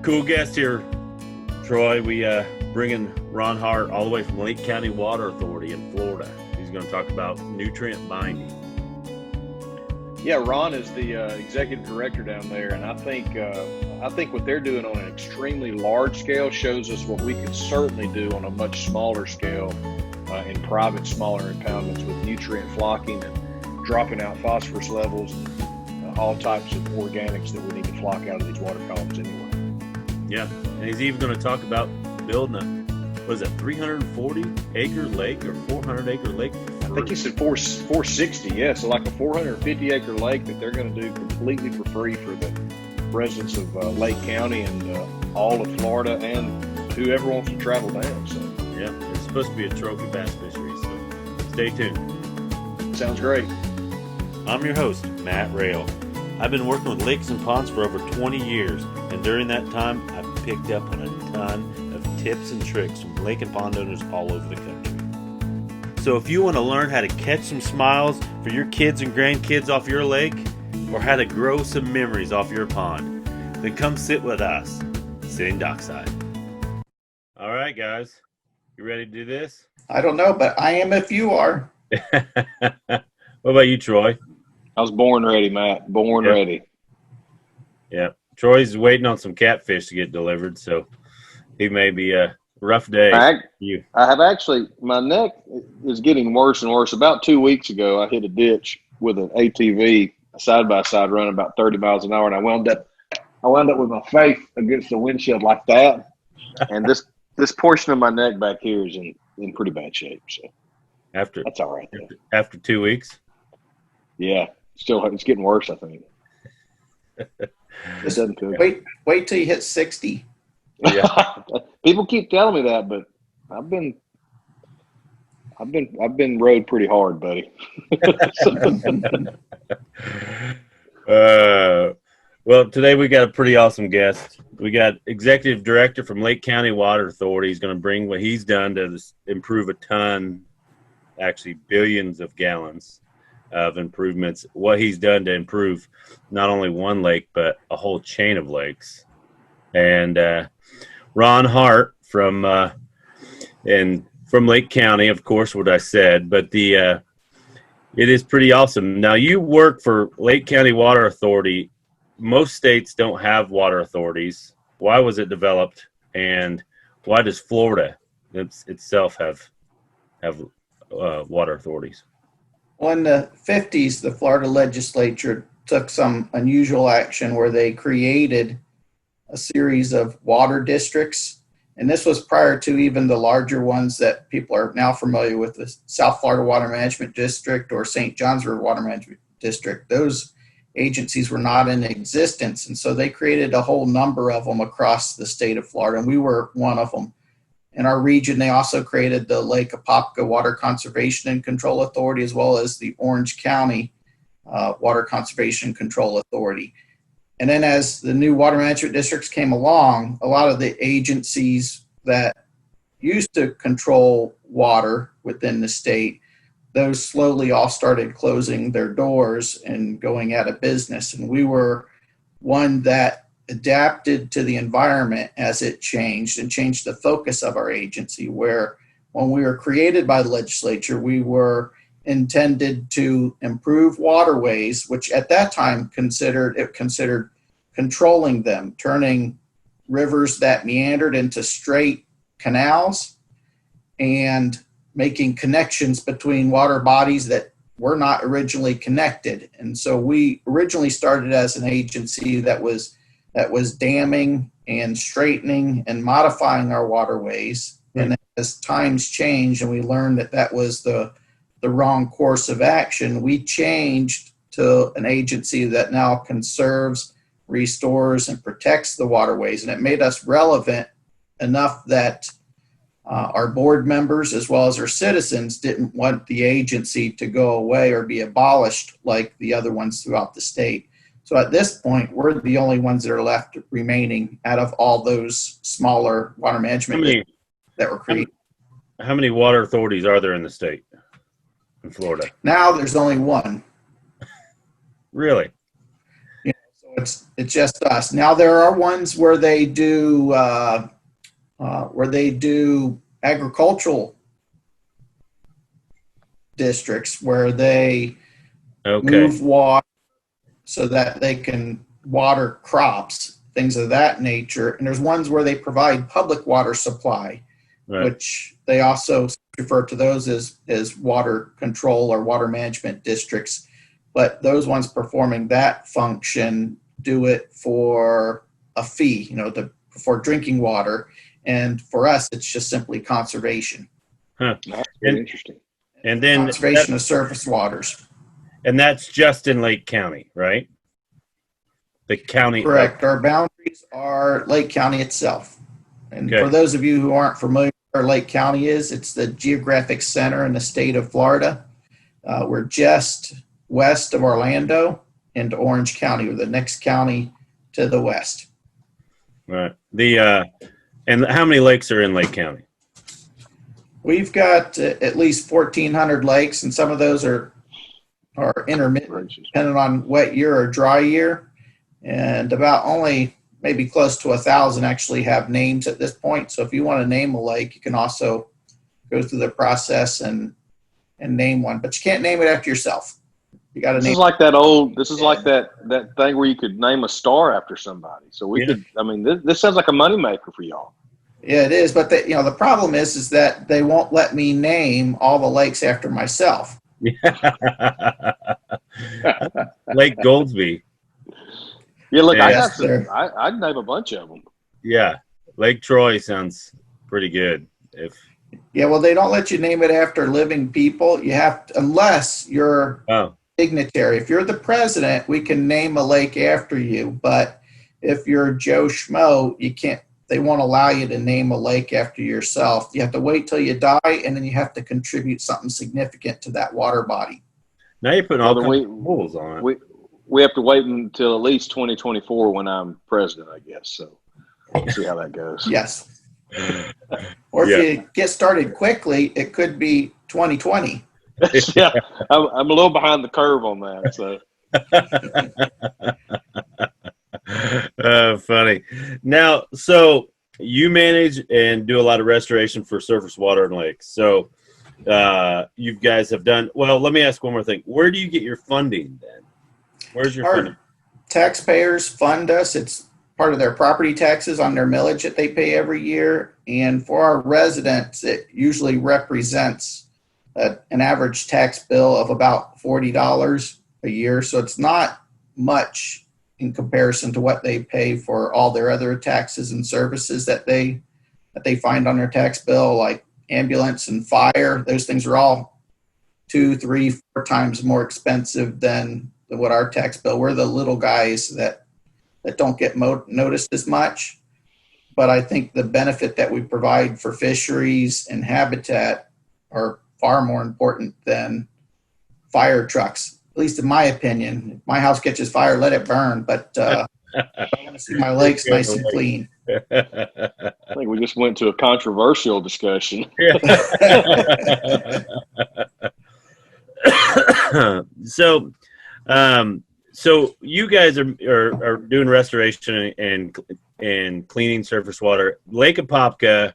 Cool guest here, Troy. We bringing Ron Hart all the way from Lake County Water Authority in Florida. He's going to talk about nutrient binding. Yeah, Ron is the executive director down there, and I think what they're doing on an extremely large scale shows us what we could certainly do on a much smaller scale in private, smaller impoundments with nutrient flocking and dropping out phosphorus levels and all types of organics that we need to flock out of these water columns anyway. Yeah, and he's even going to talk about building a, what is it, 340 acre lake or 400 acre lake? I think he said 460, yeah. So like a 450 acre lake that they're going to do completely for free for the residents of Lake County and all of Florida and whoever wants to travel down. So yeah, it's supposed to be a trophy bass fishery, so stay tuned. Sounds great. I'm your host, Matt Rayl. I've been working with lakes and ponds for over 20 years, and during that time, I've picked up on a ton of tips and tricks from lake and pond owners all over the country. So if you want to learn how to catch some smiles for your kids and grandkids off your lake, or how to grow some memories off your pond, then come sit with us, sitting Dockside. All right, guys, you ready to do this? I don't know, but I am if you are. What about you, Troy? I was born ready, Matt. Born ready. Yeah, Troy's waiting on some catfish to get delivered, so he may be a rough day. I have actually, my neck is getting worse and worse. About 2 weeks ago, I hit a ditch with an ATV side-by-side running about 30 miles an hour, and I wound up with my face against the windshield like that. And this portion of my neck back here is in pretty bad shape. So that's all right. After 2 weeks? Yeah. Still, it's getting worse, I think. Wait till you hit 60. Yeah. People keep telling me that, but I've been rode pretty hard, buddy. Well, today we got a pretty awesome guest. We got executive director from Lake County Water Authority. He's going to bring what he's done to improve a ton, actually billions of gallons of improvements, what he's done to improve not only one lake, but a whole chain of lakes. And Ron Hart from Lake County, of course, what I said, but it is pretty awesome. Now, you work for Lake County Water Authority. Most states don't have water authorities. Why was it developed, and why does Florida itself have water authorities? Well, in the 50s, the Florida legislature took some unusual action where they created a series of water districts. And this was prior to even the larger ones that people are now familiar with, the South Florida Water Management District or St. Johns River Water Management District. Those agencies were not in existence. And so they created a whole number of them across the state of Florida, and we were one of them. In our region, they also created the Lake Apopka Water Conservation and Control Authority, as well as the Orange County Water Conservation and Control Authority. And then as the new water management districts came along, a lot of the agencies that used to control water within the state, those slowly all started closing their doors and going out of business. And we were one that adapted to the environment as it changed and changed the focus of our agency, where when we were created by the legislature, we were intended to improve waterways, which at that time considered controlling them, turning rivers that meandered into straight canals and making connections between water bodies that were not originally connected. And so we originally started as an agency that was damming and straightening and modifying our waterways. Right. And as times changed and we learned that was the wrong course of action, we changed to an agency that now conserves, restores, and protects the waterways. And it made us relevant enough that our board members, as well as our citizens, didn't want the agency to go away or be abolished like the other ones throughout the state. So at this point, we're the only ones that are left remaining out of all those smaller water management that were created. How many water authorities are there in the state, in Florida? Now there's only one. Really? Yeah, so it's just us. Now there are ones where they do agricultural districts where they move water so that they can water crops, things of that nature. And there's ones where they provide public water supply, which they also refer to those as water control or water management districts. But those ones performing that function do it for a fee, for drinking water. And for us, it's just simply conservation. Huh. That's really interesting. And then conservation of surface waters. And that's just in Lake County, right? The county. Correct. Our boundaries are Lake County itself. And for those of you who aren't familiar where Lake County is, it's the geographic center in the state of Florida. We're just west of Orlando into Orange County, or the next county to the west. Right. And how many lakes are in Lake County? We've got at least 1,400 lakes, and some of those are intermittent, depending on wet year or dry year. And about only maybe close to 1,000 actually have names at this point. So if you want to name a lake, you can also go through the process and name one. But you can't name it after yourself. You got to name. This is like that old. This is like that thing where you could name a star after somebody. So we could. I mean, this sounds like a moneymaker for y'all. Yeah, it is. But the problem is that they won't let me name all the lakes after myself. Lake Goldsby. Yeah, look, Yes, I'd name a bunch of them. Yeah, Lake Troy sounds pretty good. Yeah, well, they don't let you name it after living people. You have to, unless you're dignitary. If you're the president, we can name a lake after you. But if you're Joe Schmo, you can't. They won't allow you to name a lake after yourself. You have to wait till you die, and then you have to contribute something significant to that water body. Now you're putting all the rules on it. We have to wait until at least 2024 when I'm president, I guess. So we'll see how that goes. Yes. Or if you get started quickly, it could be 2020. Yeah, I'm a little behind the curve on that. So. Funny. Now, so you manage and do a lot of restoration for surface water and lakes. So you guys have done well. Let me ask one more thing. Where do you get your funding then? Where's your funding? Taxpayers fund us. It's part of their property taxes on their millage that they pay every year. And for our residents, it usually represents an average tax bill of about $40 a year. So it's not much in comparison to what they pay for all their other taxes and services that they find on their tax bill, like ambulance and fire. Those things are all 2, 3, 4 times more expensive than what our tax bill. We're the little guys that don't get noticed as much. But I think the benefit that we provide for fisheries and habitat are far more important than fire trucks, at least in my opinion. If my house catches fire, let it burn. But I want to see my lakes nice and clean. I think we just went to a controversial discussion. So you guys are doing restoration and cleaning surface water. Lake Apopka,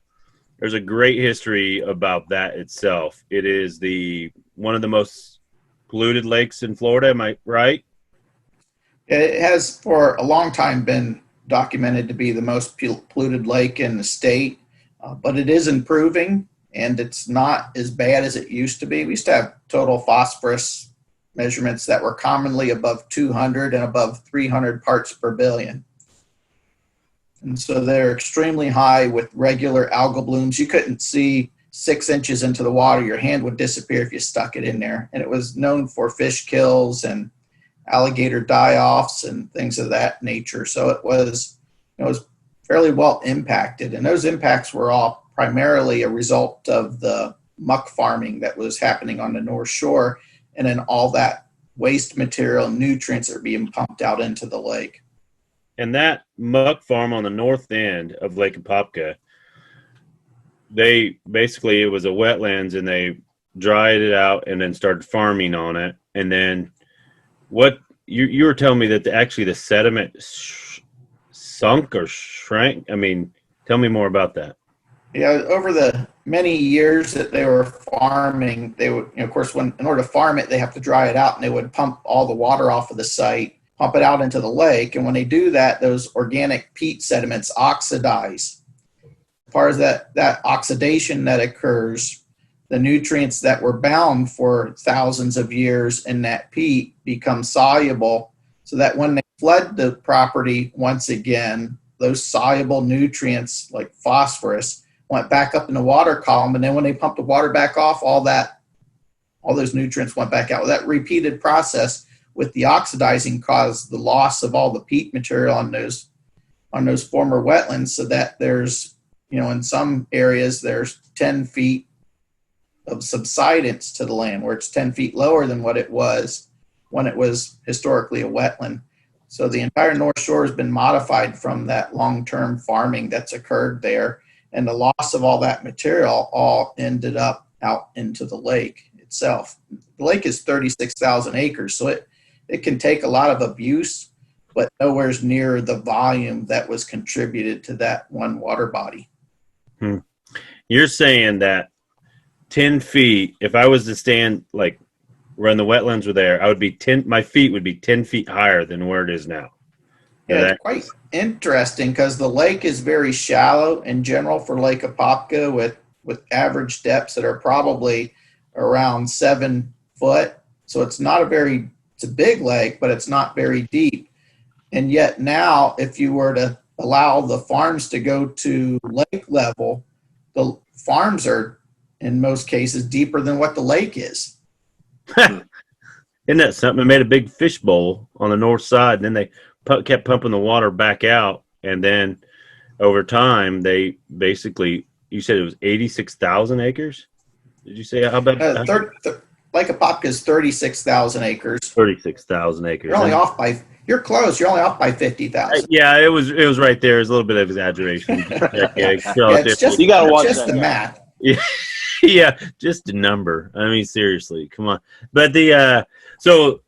there's a great history about that itself. It is one of the most polluted lakes in Florida. Am I right? It has for a long time been documented to be the most polluted lake in the state, but it is improving, and it's not as bad as it used to be. We used to have total phosphorus measurements that were commonly above 200 and above 300 parts per billion. And so they're extremely high with regular algal blooms. You couldn't see 6 inches into the water. Your hand would disappear if you stuck it in there. And it was known for fish kills and alligator die-offs and things of that nature. So it was fairly well impacted. And those impacts were all primarily a result of the muck farming that was happening on the North Shore, and then all that waste material and nutrients are being pumped out into the lake. And that muck farm on the north end of Lake Apopka, it was a wetlands, and they dried it out and then started farming on it. And then what you were telling me that actually the sediment sunk or shrank. I mean, tell me more about that. Yeah, over the many years that they were farming, they would, of course, in order to farm it, they have to dry it out, and they would pump all the water off of the site, pump it out into the lake. And when they do that, those organic peat sediments oxidize. As far as that oxidation that occurs, the nutrients that were bound for thousands of years in that peat become soluble, so that when they flood the property once again, those soluble nutrients like phosphorus went back up in the water column, and then when they pumped the water back off, all those nutrients went back out. Well, that repeated process with the oxidizing caused the loss of all the peat material on those former wetlands, so that there's, in some areas there's 10 feet of subsidence to the land, where it's 10 feet lower than what it was when it was historically a wetland. So the entire North Shore has been modified from that long-term farming that's occurred there, and the loss of all that material all ended up out into the lake itself. The lake is 36,000 acres, so it can take a lot of abuse, but nowhere's near the volume that was contributed to that one water body. You're saying that 10 feet, if I was to stand like when the wetlands were there, my feet would be 10 feet higher than where it is now. Yeah, it's quite interesting because the lake is very shallow in general for Lake Apopka, with average depths that are probably around 7 foot. So it's a big lake, but it's not very deep. And yet now, if you were to allow the farms to go to lake level, the farms are in most cases deeper than what the lake is. Isn't that something? They made a big fish bowl on the north side, and then they kept pumping the water back out, and then over time they basically, you said it was 86,000 acres. Did you say how about Lake Apopka is 36,000 acres. 36,000 acres. You're close. You're only off by 50,000. Yeah, it was right there. It's a little bit of exaggeration. It's just, you got to watch just the math. Yeah, just a number. I mean, seriously, come on. But so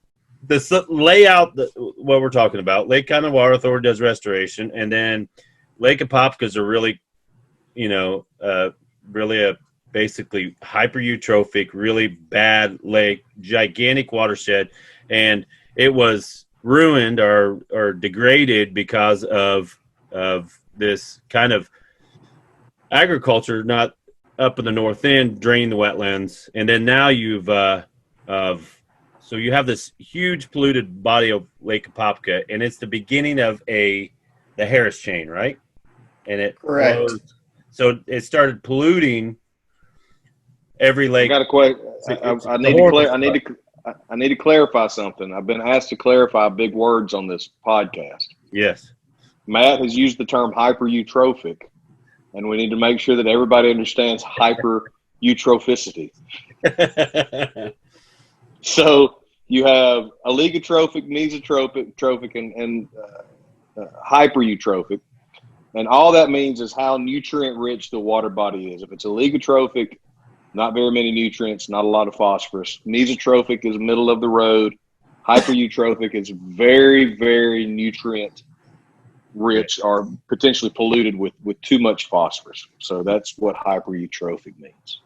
the layout, what we're talking about, Lake County Water Authority does restoration, and then Lake Apopka's are really, really a basically hyper-eutrophic, really bad lake, gigantic watershed, and it was ruined or degraded because of this kind of agriculture, not up in the north end, draining the wetlands, and then now so you have this huge polluted body of Lake Apopka, and it's the beginning of the Harris chain, right? And it correct. So it started polluting every lake. I need to clarify something. I've been asked to clarify big words on this podcast. Yes. Matt has used the term hyper-eutrophic, and we need to make sure that everybody understands hyper-eutrophicity. So you have oligotrophic, mesotrophic, and hyper-eutrophic. And all that means is how nutrient-rich the water body is. If it's oligotrophic, not very many nutrients, not a lot of phosphorus. Mesotrophic is middle of the road. Hyper-eutrophic is very, very nutrient-rich or potentially polluted with too much phosphorus. So that's what hyper-eutrophic means.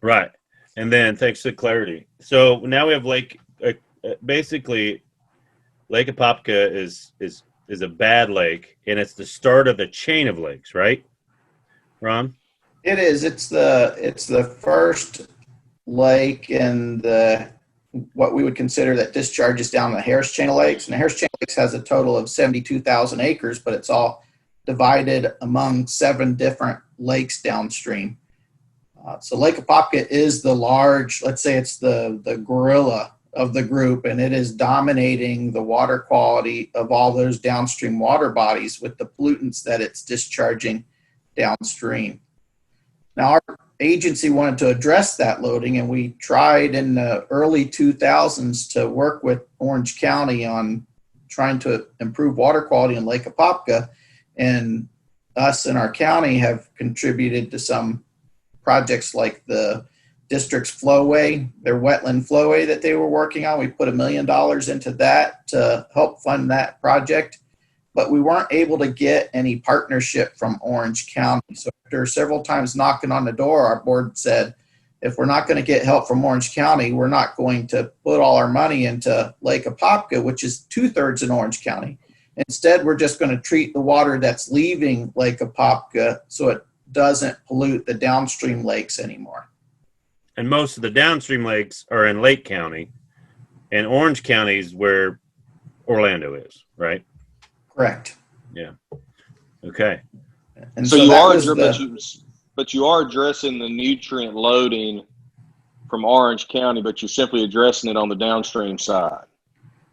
Right. And then, thanks for the clarity. So now we have basically, Lake Apopka is a bad lake, and it's the start of the chain of lakes, right, Ron? It is. It's the first lake in what we would consider that discharges down the Harris chain of lakes. And the Harris chain of lakes has a total of 72,000 acres, but it's all divided among 7 different lakes downstream. So Lake Apopka is the large, let's say it's the gorilla of the group, and it is dominating the water quality of all those downstream water bodies with the pollutants that it's discharging downstream. Now, our agency wanted to address that loading, and we tried in the early 2000s to work with Orange County on trying to improve water quality in Lake Apopka, and us and our county have contributed to some projects like the district's flowway, their wetland flowway that they were working on. We put $1 million into that to help fund that project, but we weren't able to get any partnership from Orange County. So after several times knocking on the door, our board said, if we're not going to get help from Orange County, we're not going to put all our money into Lake Apopka, which is 2/3 in Orange County. Instead, we're just going to treat the water that's leaving Lake Apopka so it doesn't pollute the downstream lakes anymore. And most of the downstream lakes are in Lake County, and Orange County is where Orlando is, right? Correct. Yeah. Okay. And So you are addressing the nutrient loading from Orange County, but you're simply addressing it on the downstream side.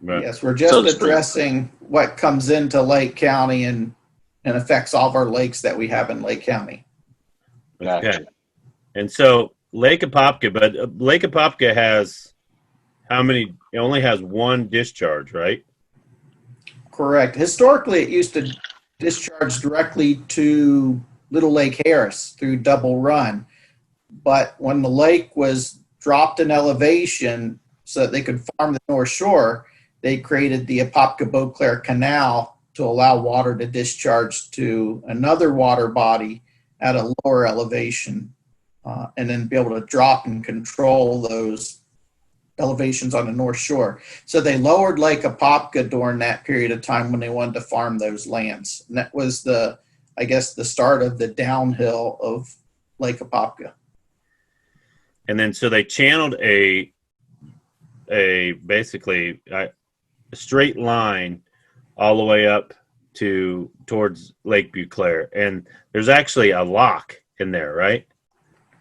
Right. yes, we're just addressing what comes into Lake County and affects all of our lakes that we have in Lake County. Okay. Gotcha. And so Lake Apopka, but Lake Apopka has how many? It only has one discharge, right? Correct. Historically, it used to discharge directly to Little Lake Harris through Double Run. But when the lake was dropped in elevation so that they could farm the North Shore, they created the Apopka-Beauclair Canal to allow water to discharge to another water body at a lower elevation, and then be able to drop and control those elevations on the North Shore. So they lowered Lake Apopka during that period of time when they wanted to farm those lands. And that was the start of the downhill of Lake Apopka. And then so they channeled a basically a straight line all the way up towards Lake Beauclair. And there's actually a lock in there, right?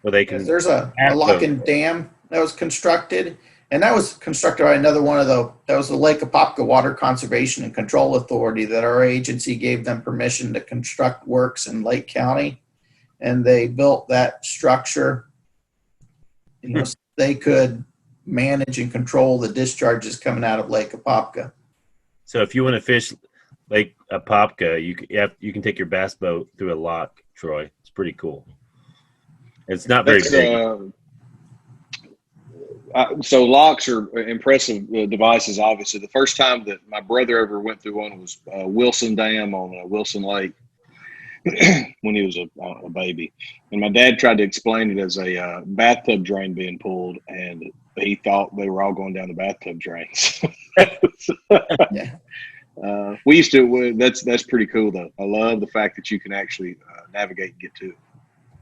Where they can. There's a lock and dam that was constructed. And that was constructed by that was the Lake Apopka Water Conservation and Control Authority that our agency gave them permission to construct works in Lake County. And they built that structure, so they could manage and control the discharges coming out of Lake Apopka. So if you want to fish Lake Apopka, you can take your bass boat through a lock, Troy. It's pretty cool. It's not very big. So locks are impressive devices, obviously. The first time that my brother ever went through one was Wilson Dam on Wilson Lake when he was a baby. And my dad tried to explain it as a bathtub drain being pulled, and he thought they were all going down the bathtub drains. Yeah. We used to, that's pretty cool, though. I love the fact that you can actually navigate and get to it.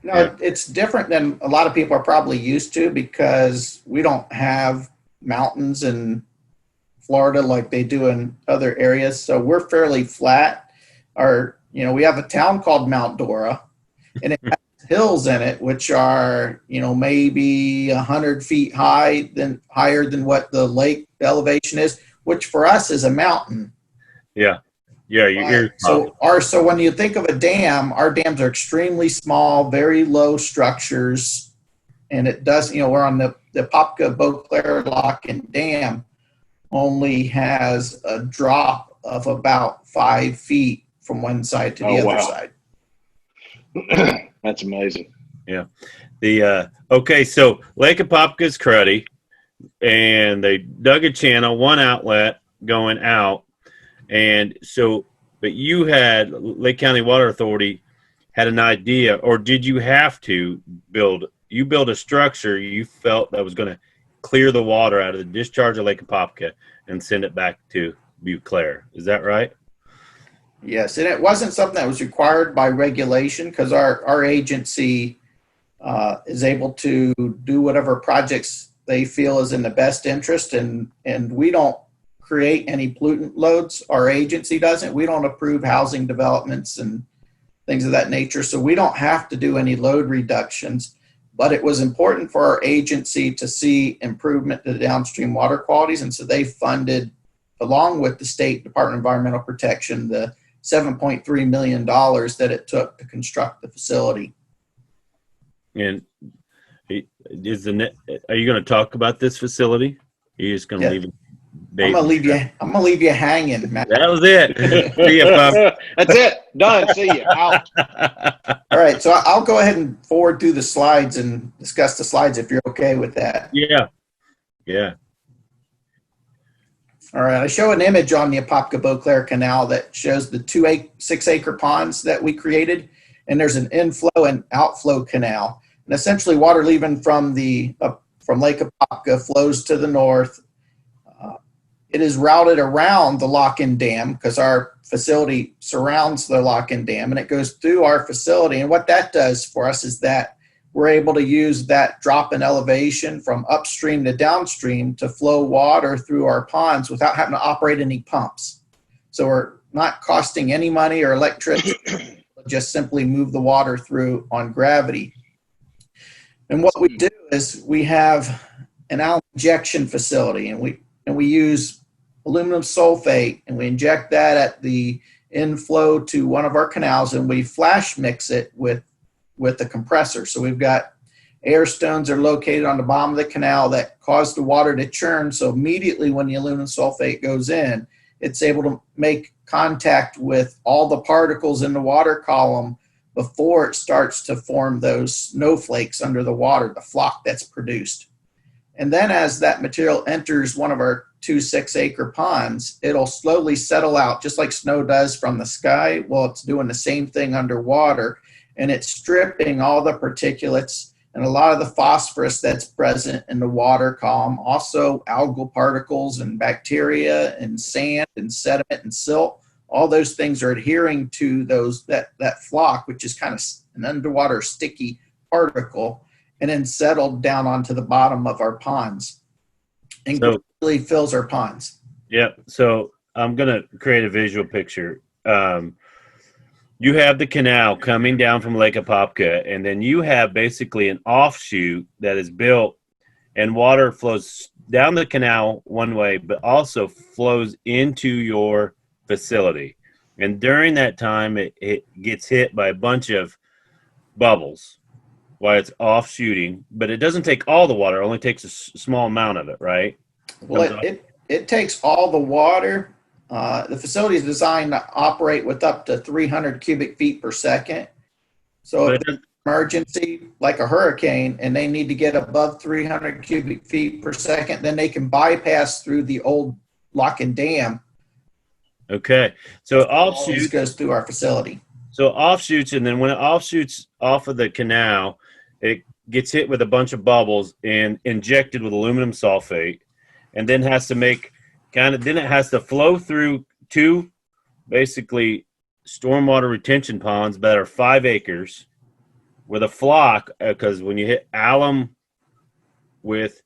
No, it's different than a lot of people are probably used to because we don't have mountains in Florida like they do in other areas. So we're fairly flat. We have a town called Mount Dora, and it has hills in it, which are, maybe 100 feet higher than what the lake elevation is, which for us is a mountain. Yeah. Yeah. So when you think of a dam, our dams are extremely small, very low structures, and it does. We're on the Apopka-Beauclair Lock and Dam only has a drop of about 5 feet from one side to the other side. That's amazing. Yeah. Okay, so Lake Apopka is cruddy, and they dug a channel, one outlet going out. And so, but you had, Lake County Water Authority had an idea, or did you have to build a structure you felt that was going to clear the water out of the discharge of Lake Apopka and send it back to Beauclair? Is that right? Yes, and it wasn't something that was required by regulation because our agency is able to do whatever projects they feel is in the best interest, and we don't create any pollutant loads. Our agency doesn't. We don't approve housing developments and things of that nature, so we don't have to do any load reductions. But it was important for our agency to see improvement to the downstream water qualities, and so they funded, along with the State Department of Environmental Protection, the $7.3 million that it took to construct the facility. And are you going to talk about this facility? Are you just going to leave it? I'm gonna leave you hanging, Matt. That was it. See ya, pup. That's it. Done. See you. Out. All right, so I'll go ahead and forward through the slides and discuss the slides if you're okay with that. Yeah. Yeah. All right, I show an image on the Apopka-Beauclair Canal that shows the 6-acre ponds that we created, and there's an inflow and outflow canal. And essentially, water leaving from Lake Apopka flows to the north. It is routed around the lock-in dam because our facility surrounds the lock-in dam, and it goes through our facility. And what that does for us is that we're able to use that drop in elevation from upstream to downstream to flow water through our ponds without having to operate any pumps. So we're not costing any money or electricity, just simply move the water through on gravity. And what we do is we have an alum injection facility, and we use aluminum sulfate, and we inject that at the inflow to one of our canals, and we flash mix it with the compressor. So we've got air stones are located on the bottom of the canal that cause the water to churn. So immediately when the aluminum sulfate goes in, it's able to make contact with all the particles in the water column before it starts to form those snowflakes under the water, the flock that's produced. And then as that material enters one of our 2 6-acre ponds, it'll slowly settle out just like snow does from the sky. Well, it's doing the same thing underwater, and it's stripping all the particulates and a lot of the phosphorus that's present in the water column, also algal particles and bacteria and sand and sediment and silt. All those things are adhering to that flock, which is kind of an underwater sticky particle, and then settled down onto the bottom of our ponds and really fills our ponds. Yeah. So I'm going to create a visual picture. You have the canal coming down from Lake Apopka, and then you have basically an offshoot that is built, and water flows down the canal one way, but also flows into your facility. And during that time, it gets hit by a bunch of bubbles while it's offshooting, but it doesn't take all the water. It only takes a small amount of it, right? Well, it takes all the water. The facility is designed to operate with up to 300 cubic feet per second. So if there's an emergency, like a hurricane, and they need to get above 300 cubic feet per second, then they can bypass through the old lock-in dam. Okay. So offshoots goes through our facility. So offshoots, and then when it offshoots off of the canal, it gets hit with a bunch of bubbles and injected with aluminum sulfate, and then has to then it has to flow through 2 basically stormwater retention ponds that are 5 acres with a flock, because when you hit alum with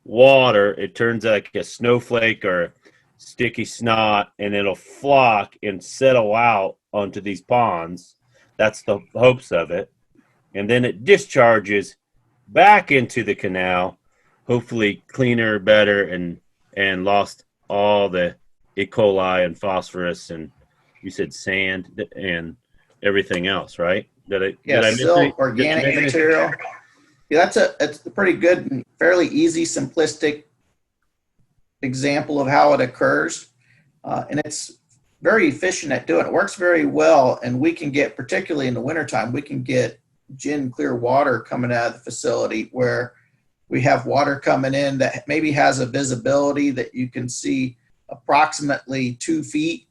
water, it turns like a snowflake or sticky snot, and it'll flock and settle out onto these ponds. That's the hopes of it. And then it discharges back into the canal, hopefully cleaner, better, and lost all the E. coli and phosphorus, and you said sand and everything else, right? Did I still organic material. Yeah, it's a pretty good and fairly easy, simplistic example of how it occurs. And it's very efficient at doing it. It works very well, and we can get, particularly in the wintertime, we can get gin clear water coming out of the facility where we have water coming in that maybe has a visibility that you can see approximately 2 feet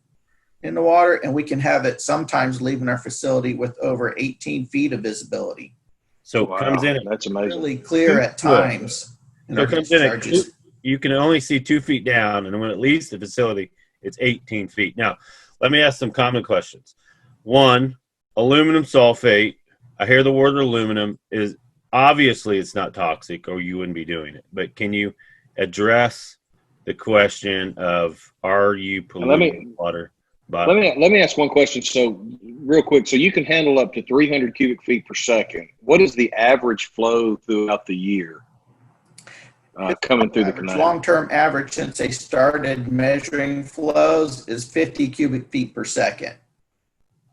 in the water, and we can have it sometimes leaving our facility with over 18 feet of visibility. So it comes in. That's amazing. Really clear at times. So it comes in. You can only see 2 feet down, and when it leaves the facility, it's 18 feet. Now, let me ask some common questions. One, aluminum sulfate. I hear the word aluminum is obviously it's not toxic, or you wouldn't be doing it. But can you address the question of, are you polluting water? Let me ask one question. So real quick, so you can handle up to 300 cubic feet per second. What is the average flow throughout the year coming through the canal? Long-term average since they started measuring flows is 50 cubic feet per second.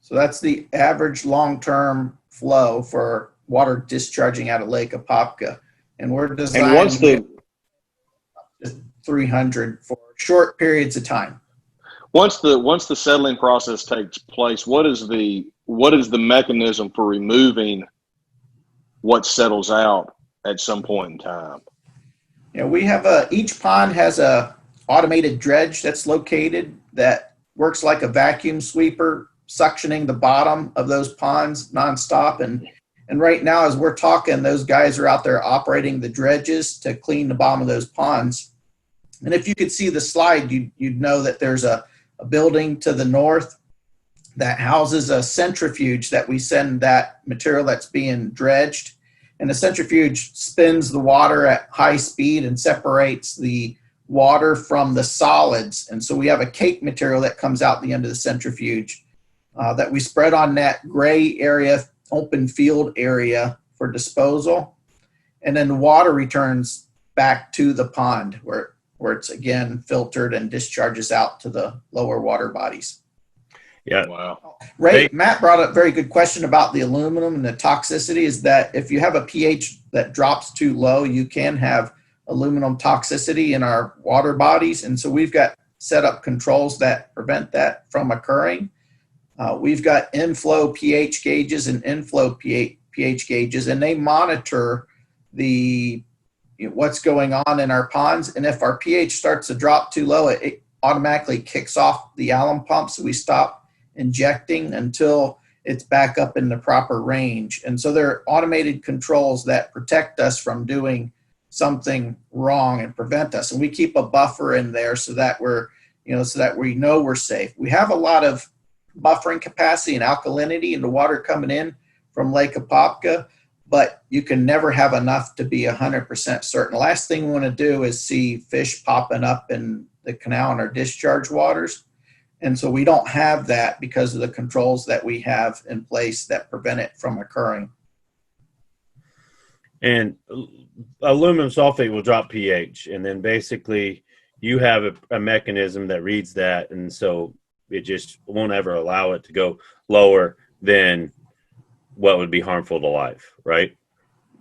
So that's the average long-term flow for water discharging out of Lake Apopka. And we're designing 300 for short periods of time. Once the settling process takes place, what is the mechanism for removing what settles out at some point in time? We have each pond has a automated dredge that's located that works like a vacuum sweeper, suctioning the bottom of those ponds nonstop. And right now, as we're talking, those guys are out there operating the dredges to clean the bottom of those ponds. And if you could see the slide, you'd know that there's a building to the north that houses a centrifuge that we send that material that's being dredged. And the centrifuge spins the water at high speed and separates the water from the solids. And so we have a cake material that comes out the end of the centrifuge that we spread on that gray area, open field area for disposal. And then the water returns back to the pond where it's again filtered and discharges out to the lower water bodies. Yeah. Wow. Matt brought up a very good question about the aluminum and the toxicity is that if you have a pH that drops too low, you can have aluminum toxicity in our water bodies. And so we've got set up controls that prevent that from occurring. We've got inflow pH gauges and inflow pH gauges, and they monitor what's going on in our ponds. And if our pH starts to drop too low, it automatically kicks off the alum pump. So we stop injecting until it's back up in the proper range. And so there are automated controls that protect us from doing something wrong and prevent us. And we keep a buffer in there so that we know we're safe. We have a lot of buffering capacity and alkalinity in the water coming in from Lake Apopka, but you can never have enough to be 100% certain. The last thing we want to do is see fish popping up in the canal in our discharge waters. And so we don't have that because of the controls that we have in place that prevent it from occurring. And aluminum sulfate will drop pH, and then basically you have a mechanism that reads that, and so it just won't ever allow it to go lower than what would be harmful to life, right?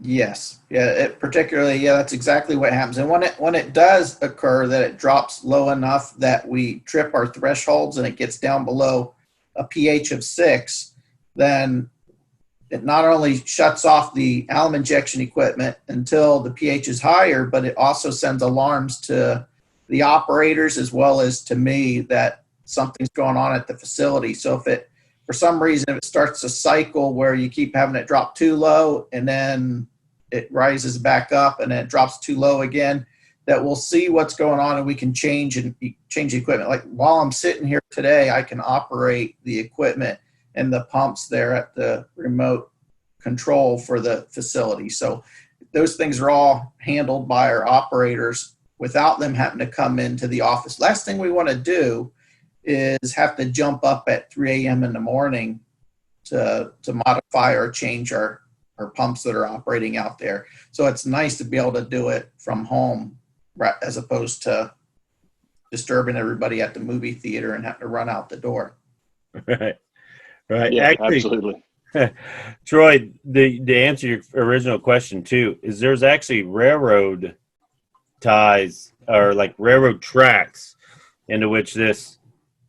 Yes. Yeah, that's exactly what happens. And when it does occur that it drops low enough that we trip our thresholds and it gets down below a pH of 6, then it not only shuts off the alum injection equipment until the pH is higher, but it also sends alarms to the operators as well as to me that something's going on at the facility. So if for some reason, if it starts a cycle where you keep having it drop too low and then it rises back up and then it drops too low again, that we'll see what's going on and we can change the equipment. Like while I'm sitting here today, I can operate the equipment and the pumps there at the remote control for the facility. So those things are all handled by our operators without them having to come into the office. Last thing we want to do is have to jump up at 3 a.m. in the morning to modify or change our pumps that are operating out there. So it's nice to be able to do it from home as opposed to disturbing everybody at the movie theater and having to run out the door. Right. Yeah, Actually, absolutely. Troy, to answer your original question too, is there's actually railroad ties or like railroad tracks into which this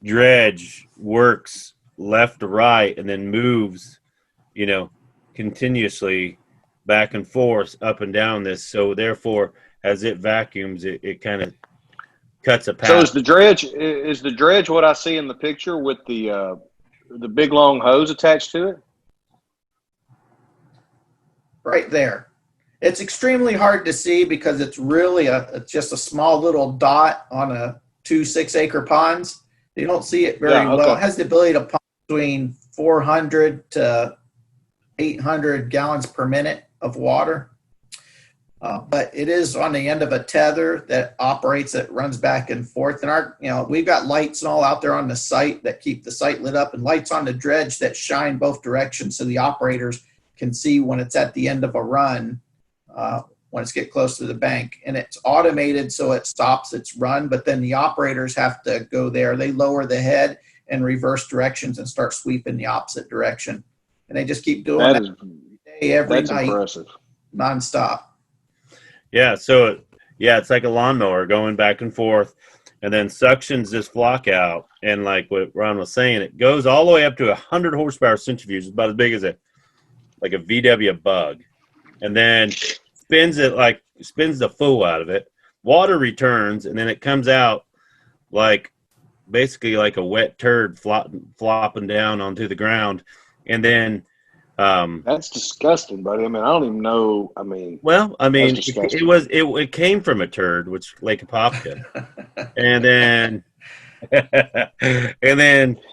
dredge works left to right and then moves, continuously back and forth up and down this. So therefore, as it vacuums, it kind of cuts a path. So is the dredge what I see in the picture with the big long hose attached to it? Right there. It's extremely hard to see because it's really just a small little dot on a 2 6-acre ponds. You don't see it very well. It has the ability to pump between 400 to 800 gallons per minute of water. But it is on the end of a tether that operates, that runs back and forth. And we've got lights and all out there on the site that keep the site lit up, and lights on the dredge that shine both directions so the operators can see when it's at the end of a run, when it's get close to the bank. And it's automated so it stops its run, but then the operators have to go there. They lower the head and reverse directions and start sweeping the opposite direction. And they just keep doing that every night, impressive. nonstop. Yeah, so Yeah, it's like a lawnmower going back and forth, and then suctions this flock out. And like what Ron was saying, it goes all the way up to 100 horsepower centrifuge. It's about as big as a VW Bug, and then spins the full out of it. Water returns, and then it comes out like basically like a wet turd flopping down onto the ground, and then. That's disgusting, buddy. I mean, I don't even know. I mean, it came from a turd, which Lake Apopka, and then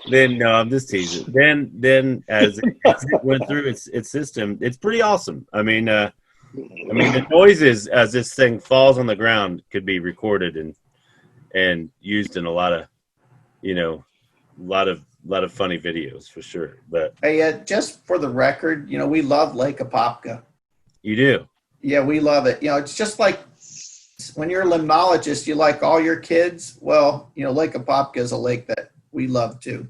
no, I'm just teasing. Then as it went through its system, it's pretty awesome. I mean, the noises as this thing falls on the ground could be recorded and used in a lot of funny videos for sure. But hey, just for the record, we love Lake Apopka. You do? Yeah, we love it. It's just like when you're a limnologist, you like all your kids. Well, Lake Apopka is a lake that we love too.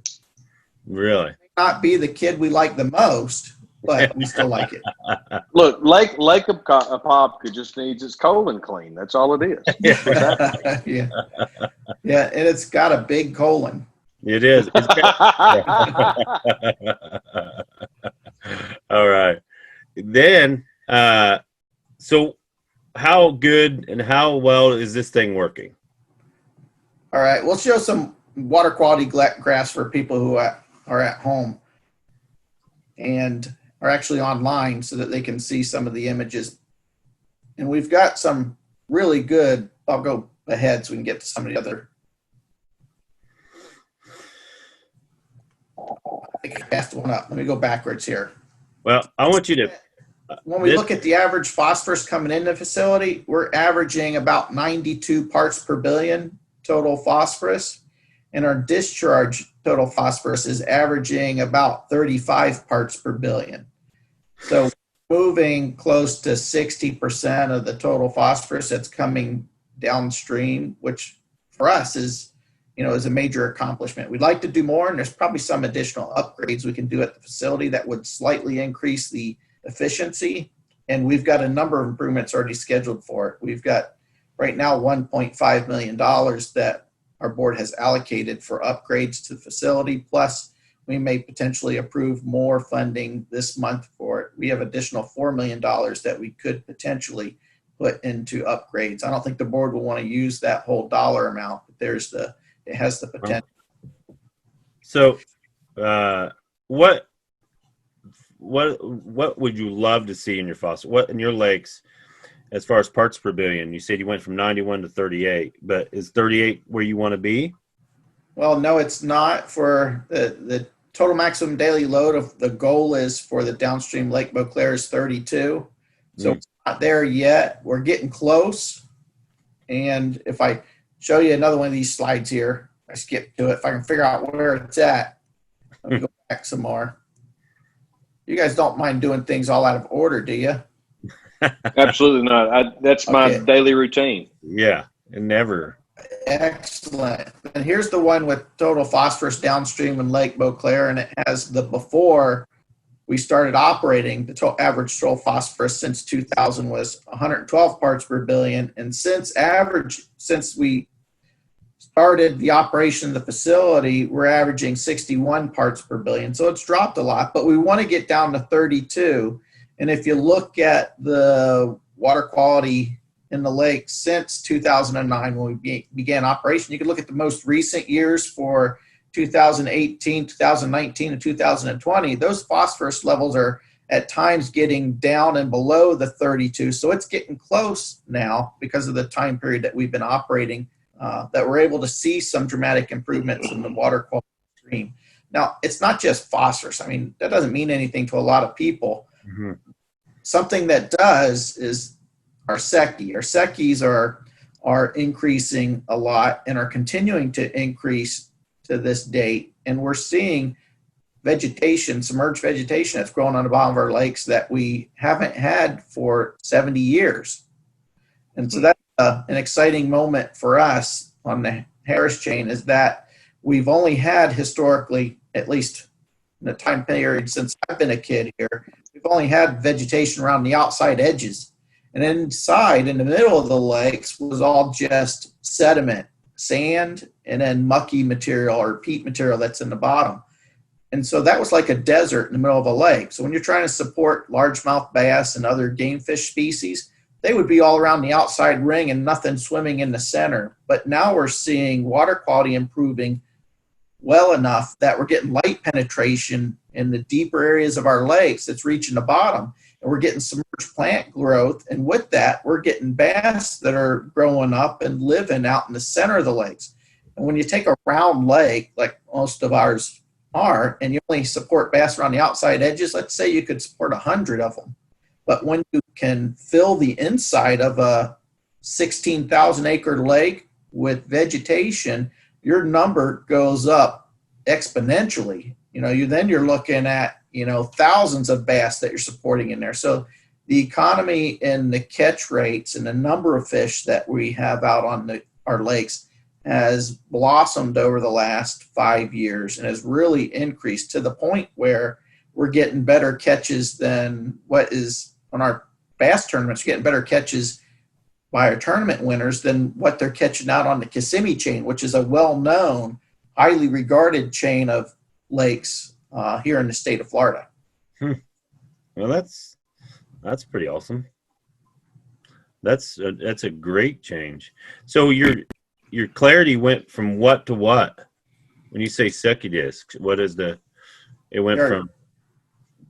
Really? not be the kid we like the most, but we still like it. Look, Lake Apopka just needs its colon clean. That's all it is. Yeah. Yeah, and it's got a big colon. It is. All right. Then, so how good and how well is this thing working? All right. We'll show some water quality graphs for people who are at home and are actually online so that they can see some of the images. And we've got some really good, I'll go ahead so we can get to some of the other. I think I passed one up. Let me go backwards here. Well, I want you to. When we look at the average phosphorus coming into the facility, we're averaging about 92 parts per billion total phosphorus. And our discharge total phosphorus is averaging about 35 parts per billion. So moving close to 60% of the total phosphorus that's coming downstream, which for us is a major accomplishment. We'd like to do more, and there's probably some additional upgrades we can do at the facility that would slightly increase the efficiency. And we've got a number of improvements already scheduled for it. We've got right now $1.5 million that our board has allocated for upgrades to the facility. Plus, we may potentially approve more funding this month for it. We have additional $4 million that we could potentially put into upgrades. I don't think the board will want to use that whole dollar amount, but it has the potential. So, what would you love to see in your fossil? What in your lakes, as far as parts per billion? You said you went from 91 to 38, but is 38 where you want to be? Well, no, it's not. For the total maximum daily load of the goal is for the downstream Lake Beauclair is 32. So it's not there yet. We're getting close. And if I show you another one of these slides here, I skipped to it. If I can figure out where it's at, let me go back some more. You guys don't mind doing things all out of order, do you? Absolutely not. That's my daily routine. Yeah, and never. Excellent. And here's the one with total phosphorus downstream in Lake Beauclair, and it has the before we started operating. The average total phosphorus since 2000 was 112 parts per billion, and since we started the operation of the facility, we're averaging 61 parts per billion. So it's dropped a lot, but we want to get down to 32. And if you look at the water quality in the lake since 2009, when we began operation, you can look at the most recent years for 2018, 2019, and 2020. Those phosphorus levels are at times getting down and below the 32. So it's getting close now because of the time period that we've been operating, that we're able to see some dramatic improvements in the water quality stream. Now, it's not just phosphorus. I mean, that doesn't mean anything to a lot of people. Mm-hmm. Something that does is our SECI. Our SECIs are increasing a lot and are continuing to increase to this date. And we're seeing vegetation, submerged vegetation that's growing on the bottom of our lakes that we haven't had for 70 years. And so that's an exciting moment for us on the Harris chain, is that we've only had historically, at least in the time period since I've been a kid here, we've only had vegetation around the outside edges. And inside, in the middle of the lakes, was all just sediment, sand, and then mucky material or peat material that's in the bottom. And so that was like a desert in the middle of a lake. So when you're trying to support largemouth bass and other game fish species, they would be all around the outside ring and nothing swimming in the center. But now we're seeing water quality improving well enough that we're getting light penetration in the deeper areas of our lakes that's reaching the bottom. And we're getting submerged plant growth. And with that, we're getting bass that are growing up and living out in the center of the lakes. And when you take a round lake, like most of ours are, and you only support bass around the outside edges, let's say you could support 100 of them. But when you can fill the inside of a 16,000 acre lake with vegetation, your number goes up exponentially. You're looking at, thousands of bass that you're supporting in there. So the economy and the catch rates and the number of fish that we have out on our lakes has blossomed over the last 5 years and has really increased to the point where we're getting better catches than what is on our bass tournaments. We're getting better catches by our tournament winners than what they're catching out on the Kissimmee chain, which is a well-known, highly regarded chain of lakes here in the state of Florida. Well, that's pretty awesome. That's a great change. So your clarity went from what to what? When you say sucky discs, what is it went from?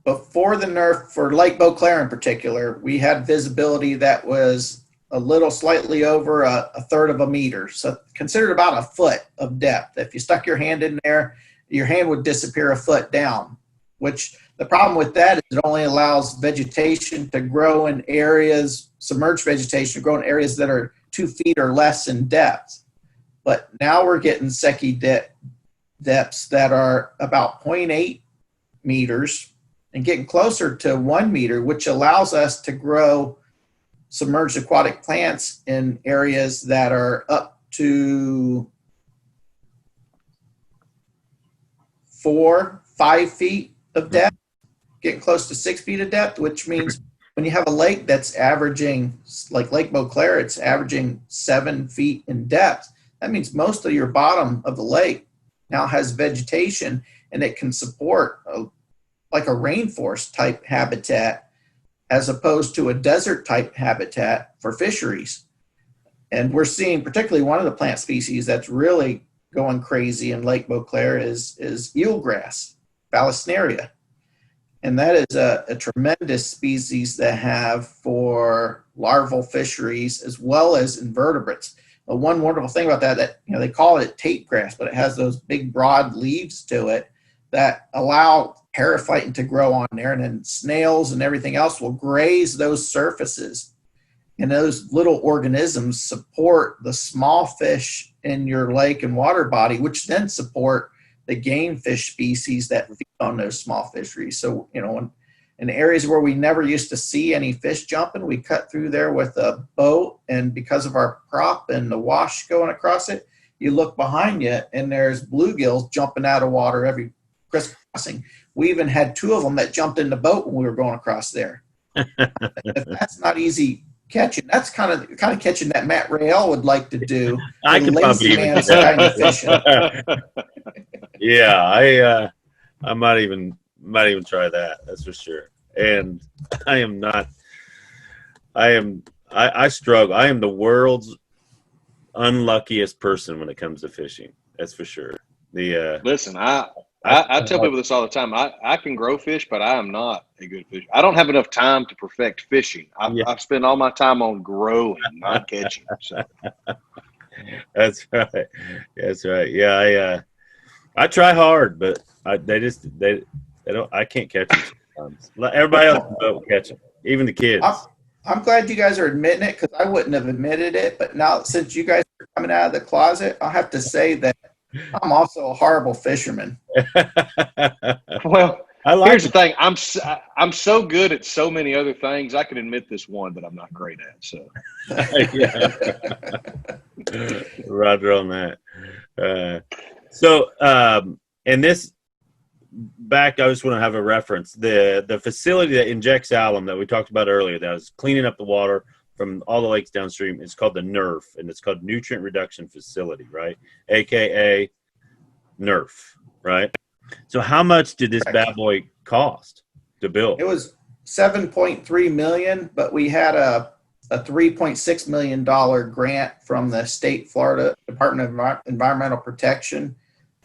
Before the nerf for Lake Beauclair in particular, we had visibility that was a little slightly over a third of a meter. So considered about a foot of depth. If you stuck your hand in there, your hand would disappear a foot down, which the problem with that is it only allows vegetation to grow in areas, submerged vegetation to grow in areas that are 2 feet or less in depth. But now we're getting secchi depths that are about 0.8 meters and getting closer to 1 meter, which allows us to grow submerged aquatic plants in areas that are up to 4-5 feet of depth, getting close to 6 feet of depth, which means when you have a lake that's averaging, like Lake Beauclair, it's averaging 7 feet in depth. That means most of your bottom of the lake now has vegetation and it can support like a rainforest type habitat as opposed to a desert type habitat for fisheries. And we're seeing particularly one of the plant species that's really going crazy in Lake Beauclair is eelgrass, Vallisneria. And that is a tremendous species to have for larval fisheries as well as invertebrates. But one wonderful thing about that they call it tape grass, but it has those big broad leaves to it that allow periphyton to grow on there, and then snails and everything else will graze those surfaces. And those little organisms support the small fish in your lake and water body, which then support the game fish species that feed on those small fisheries. So, in areas where we never used to see any fish jumping, we cut through there with a boat, and because of our prop and the wash going across it, you look behind you and there's bluegills jumping out of water every crisscrossing. We even had 2 of them that jumped in the boat when we were going across there. If that's not easy catching, that's kind of catching that Matt Rayl would like to do. I could probably even do that. Kind of fishing. Yeah, I might even try that. That's for sure. And I struggle. I am the world's unluckiest person when it comes to fishing. That's for sure. Listen, I tell people this all the time. I can grow fish, but I am not a good fisher. I don't have enough time to perfect fishing. I spend all my time on growing, not catching. So. That's right. That's right. Yeah, I try hard, but they don't. I can't catch them sometimes. Everybody else will catch them, even the kids. I'm glad you guys are admitting it because I wouldn't have admitted it. But now, since you guys are coming out of the closet, I'll have to say that I'm also a horrible fisherman. Well, here's the thing. I'm so good at so many other things. I can admit this one that I'm not great at. So, Roger on that. And this back, I just want to have a reference. The facility that injects alum that we talked about earlier, that was cleaning up the water, from all the lakes downstream. It's called the NERF, and it's called Nutrient Reduction Facility, right? AKA NERF, right? So how much did this bad boy cost to build? It was $7.3 million, but we had a $3.6 million grant from the state Florida Department of Environmental Protection.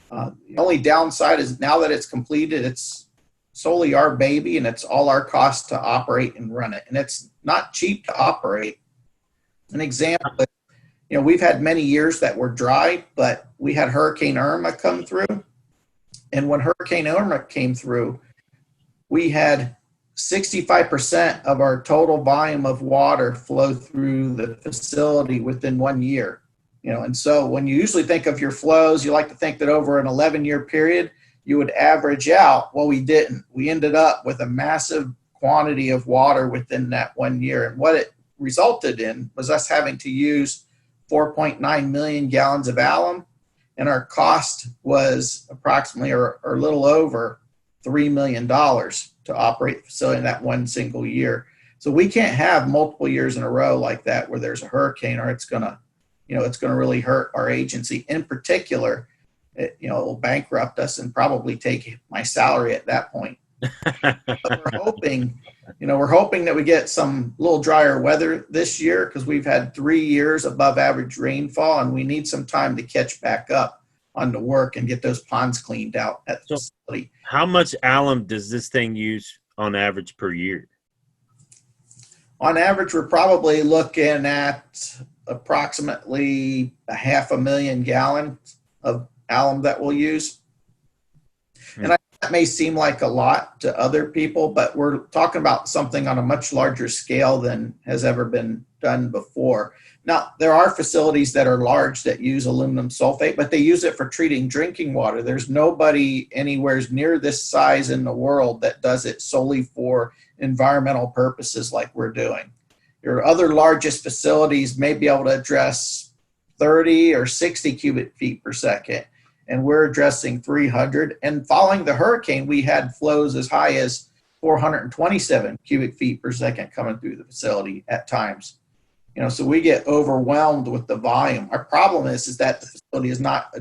The only downside is now that it's completed, it's solely our baby, and it's all our cost to operate and run it. And it's not cheap to operate. An example, we've had many years that were dry, but we had Hurricane Irma come through. And when Hurricane Irma came through, we had 65% of our total volume of water flow through the facility within 1 year. And so when you usually think of your flows, you like to think that over an 11-year period, you would average out. Well, we didn't. We ended up with a massive quantity of water within that 1 year. And what it resulted in was us having to use 4.9 million gallons of alum, and our cost was approximately or a little over $3 million to operate the facility in that one single year. So we can't have multiple years in a row like that where there's a hurricane, or it's gonna really hurt our agency. In particular, it will bankrupt us and probably take my salary at that point. But we're hoping that we get some little drier weather this year, because we've had 3 years above average rainfall, and we need some time to catch back up on the work and get those ponds cleaned out at the facility. How much alum does this thing use on average per year? On average, we're probably looking at approximately 500,000 gallons of alum that we'll use. And that may seem like a lot to other people, but we're talking about something on a much larger scale than has ever been done before. Now, there are facilities that are large that use aluminum sulfate, but they use it for treating drinking water. There's nobody anywhere near this size in the world that does it solely for environmental purposes like we're doing. Your other largest facilities may be able to address 30 or 60 cubic feet per second, and we're addressing 300. And following the hurricane, we had flows as high as 427 cubic feet per second coming through the facility at times. So we get overwhelmed with the volume. Our problem is that the facility is not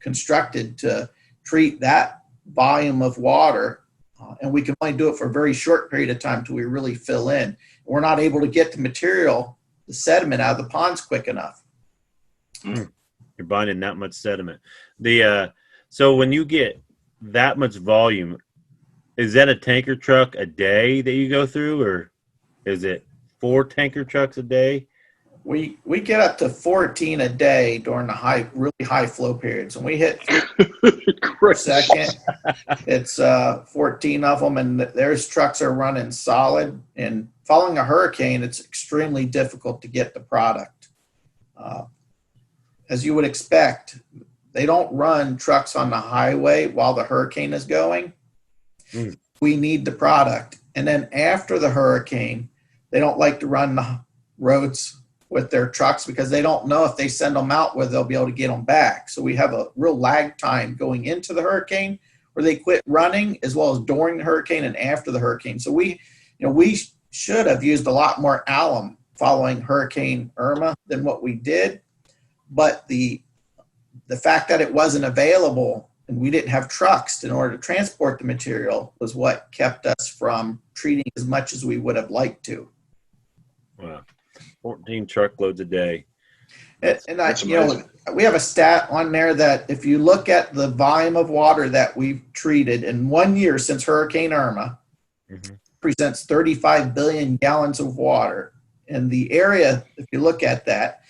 constructed to treat that volume of water, and we can only do it for a very short period of time till we really fill in. We're not able to get the material, the sediment out of the ponds quick enough. You're binding that much sediment. So when you get that much volume, is that a tanker truck a day that you go through, or is it 4 tanker trucks a day? We get up to 14 a day during the really high flow periods. When we hit 3 per second, it's 14 of them, and there's trucks are running solid. And following a hurricane, it's extremely difficult to get the product. As you would expect, they don't run trucks on the highway while the hurricane is going. We need the product. And then after the hurricane, they don't like to run the roads with their trucks because they don't know if they send them out whether they'll be able to get them back. So we have a real lag time going into the hurricane where they quit running, as well as during the hurricane and after the hurricane. So we should have used a lot more alum following Hurricane Irma than what we did. But the fact that it wasn't available and we didn't have trucks in order to transport the material was what kept us from treating as much as we would have liked to. Wow. 14 truckloads a day. We have a stat on there that if you look at the volume of water that we've treated in 1 year since Hurricane Irma, presents 35 billion gallons of water. In the area, if you look at that,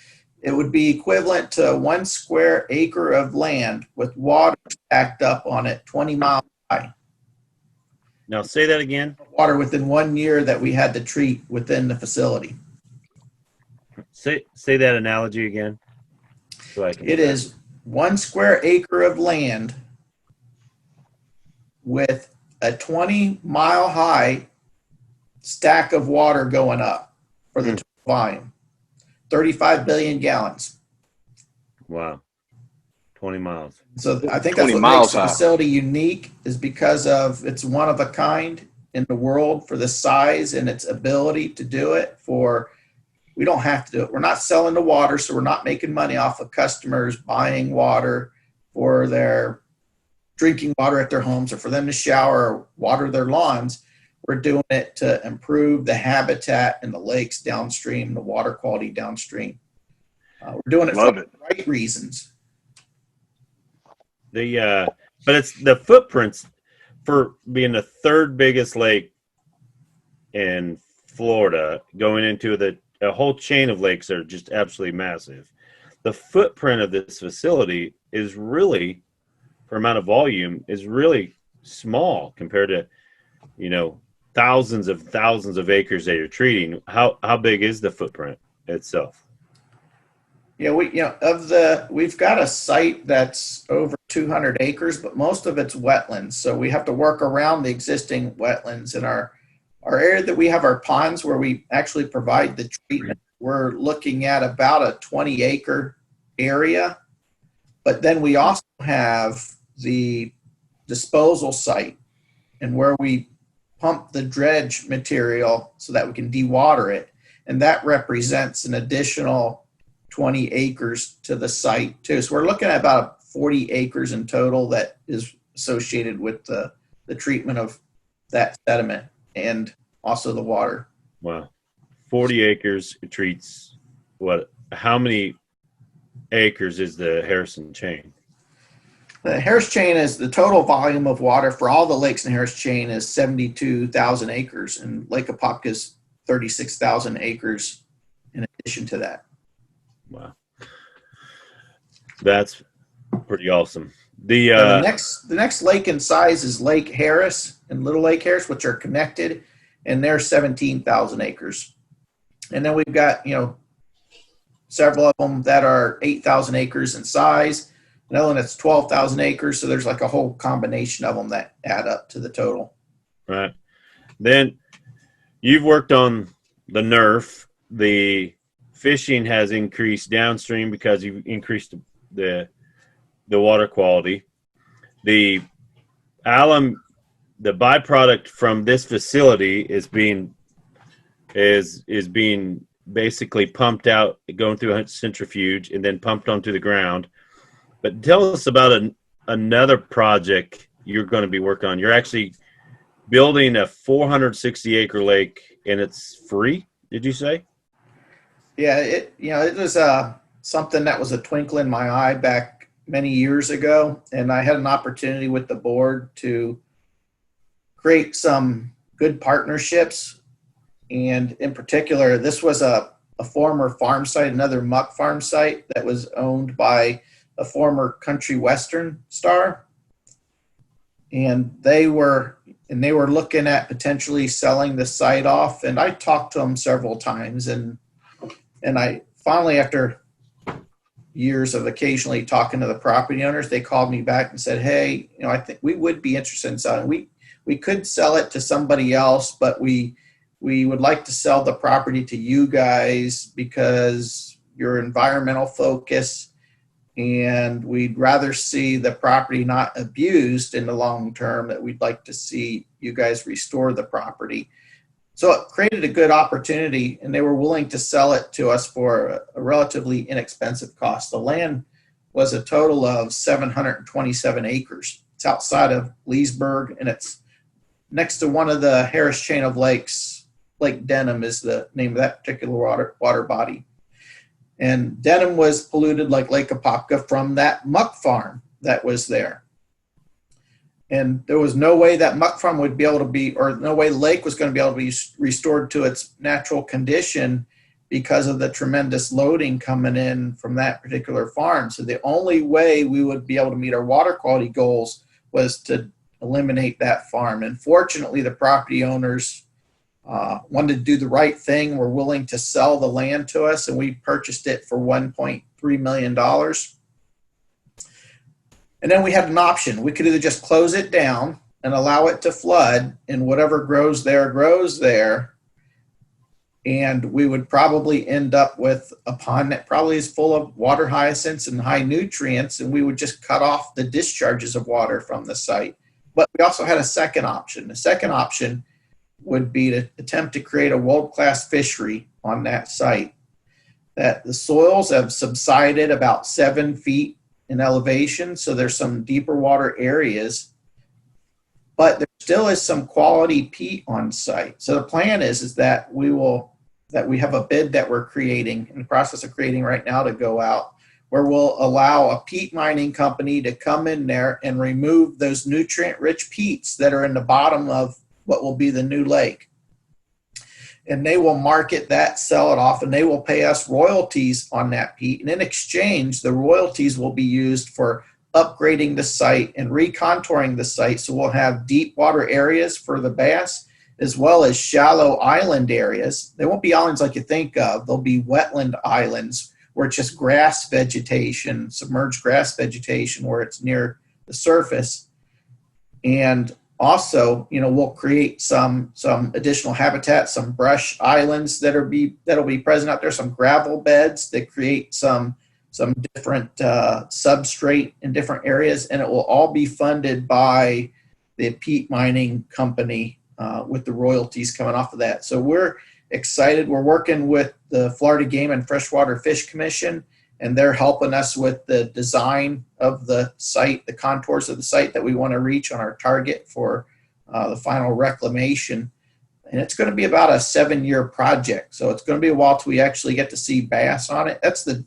it would be equivalent to 1 square acre of land with water stacked up on it 20 miles high. Now say that again. Water within 1 year that we had to treat within the facility. Say that analogy again. It is 1 square acre of land with a 20-mile high stack of water going up for the total volume. 35 billion gallons. Wow. 20 miles. So I think that's what makes the facility unique, is because of it's one of a kind in the world for the size and its ability to do it for we don't have to do it. We're not selling the water, so we're not making money off of customers buying water for their drinking water at their homes or for them to shower or water their lawns. We're doing it to improve the habitat in the lakes downstream, the water quality downstream. We're doing it for the right reasons. But it's the footprints for being the third biggest lake in Florida, going into a whole chain of lakes that are just absolutely massive. The footprint of this facility is really, for amount of volume, is really small compared to, thousands of acres that you're treating. How big is the footprint itself? Yeah, we've got a site that's over 200 acres, but most of it's wetlands. So we have to work around the existing wetlands in our area that we have our ponds where we actually provide the treatment. We're looking at about a 20-acre area, but then we also have the disposal site and where we pump the dredge material so that we can dewater it. And that represents an additional 20 acres to the site too. So we're looking at about 40 acres in total that is associated with the treatment of that sediment and also the water. Wow. 40 acres, it treats what? How many acres is the Harrison chain? The Harris chain is the total volume of water for all the lakes in the Harris chain is 72,000 acres, and Lake Apopka is 36,000 acres in addition to that. Wow. That's pretty awesome. The next lake in size is Lake Harris and Little Lake Harris, which are connected, and they're 17,000 acres. And then we've got, several of them that are 8,000 acres in size. Another one that's 12,000 acres. So there's like a whole combination of them that add up to the total. Right. Then you've worked on the NERF. The fishing has increased downstream because you've increased the water quality. The alum, the byproduct from this facility is being basically pumped out, going through a centrifuge and then pumped onto the ground. But tell us about another project you're going to be working on. You're actually building a 460-acre lake, and it's free, did you say? Yeah, it was something that was a twinkle in my eye back many years ago, and I had an opportunity with the board to create some good partnerships. And in particular, this was a former farm site, another muck farm site that was owned by a former country western star. And they were looking at potentially selling the site off. And I talked to them several times. And I finally, after years of occasionally talking to the property owners, they called me back and said, hey, I think we would be interested in selling. We could sell it to somebody else, but we would like to sell the property to you guys because you're environmental focused, and we'd rather see the property not abused in the long term, that we'd like to see you guys restore the property. So it created a good opportunity, and they were willing to sell it to us for a relatively inexpensive cost. The land was a total of 727 acres. It's outside of Leesburg, and it's next to one of the Harris chain of lakes. Lake Denham is the name of that particular water body. And Denham was polluted like Lake Apopka from that muck farm that was there. And there was no way that muck farm would be able to be, or no way the lake was going to be able to be restored to its natural condition because of the tremendous loading coming in from that particular farm. So the only way we would be able to meet our water quality goals was to eliminate that farm. And fortunately, the property owners wanted to do the right thing, were willing to sell the land to us, and we purchased it for $1.3 million. And then we had an option. We could either just close it down and allow it to flood, and whatever grows there. And we would probably end up with a pond that probably is full of water hyacinths and high nutrients, and we would just cut off the discharges of water from the site. But we also had a second option. The second option would be to attempt to create a world-class fishery on that site. that the soils have subsided about 7 feet in elevation. So there's some deeper water areas, but there still is some quality peat on site. So the plan is that we have a bid that we're creating, in the process of creating right now, to go out, where we'll allow a peat mining company to come in there and remove those nutrient-rich peats that are in the bottom of what will be the new lake. And they will market that, sell it off, and they will pay us royalties on that peat. And in exchange, the royalties will be used for upgrading the site and recontouring the site. So we'll have deep water areas for the bass, as well as shallow island areas. They won't be islands like you think of. They'll be wetland islands where it's just grass vegetation, submerged grass vegetation where it's near the surface. And also, we'll create some additional habitat, some brush islands that'll be present out there, some gravel beds that create some different substrate in different areas, and it will all be funded by the peat mining company with the royalties coming off of that. So we're excited. We're working with the Florida Game and Freshwater Fish Commission, and they're helping us with the design of the site, the contours of the site that we want to reach on our target for the final reclamation. And it's going to be about a 7-year project. So it's going to be a while till we actually get to see bass on it. That's the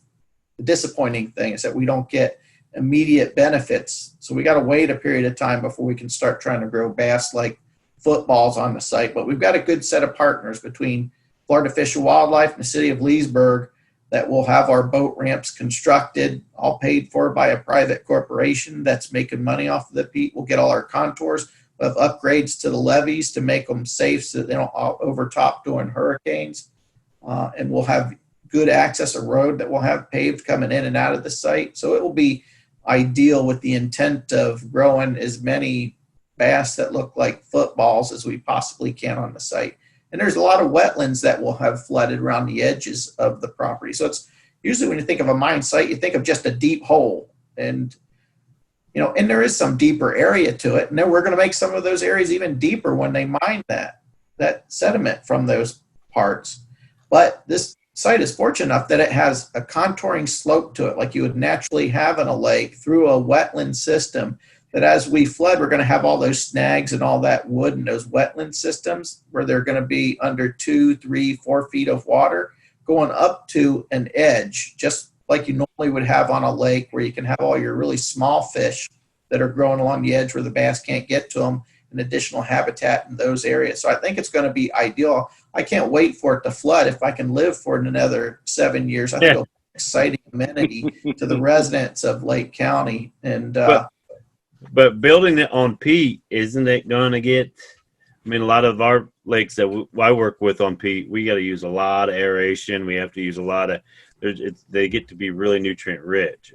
disappointing thing, is that we don't get immediate benefits. So we got to wait a period of time before we can start trying to grow bass like footballs on the site. But we've got a good set of partners between Florida Fish and Wildlife and the city of Leesburg that will have our boat ramps constructed, all paid for by a private corporation that's making money off of the peat. We'll get all our contours. We'll have upgrades to the levees to make them safe so that they don't overtop during hurricanes. And we'll have good access, a road that we'll have paved coming in and out of the site. So it will be ideal with the intent of growing as many bass that look like footballs as we possibly can on the site. And there's a lot of wetlands that will have flooded around the edges of the property. So it's usually, when you think of a mine site, you think of just a deep hole. And, and there is some deeper area to it. And then we're going to make some of those areas even deeper when they mine that sediment from those parts. But this site is fortunate enough that it has a contouring slope to it, like you would naturally have in a lake, through a wetland system, that as we flood, we're going to have all those snags and all that wood in those wetland systems where they're going to be under 2, 3, 4 feet of water going up to an edge, just like you normally would have on a lake, where you can have all your really small fish that are growing along the edge where the bass can't get to them, and additional habitat in those areas. So I think it's going to be ideal. I can't wait for it to flood. If I can live for another 7 years, I think it'll be an exciting amenity to the residents of Lake County. And But building it on peat, isn't it going to get? I mean, a lot of our lakes that I work with on peat, we got to use a lot of aeration. We have to use a lot of. They get to be really nutrient rich,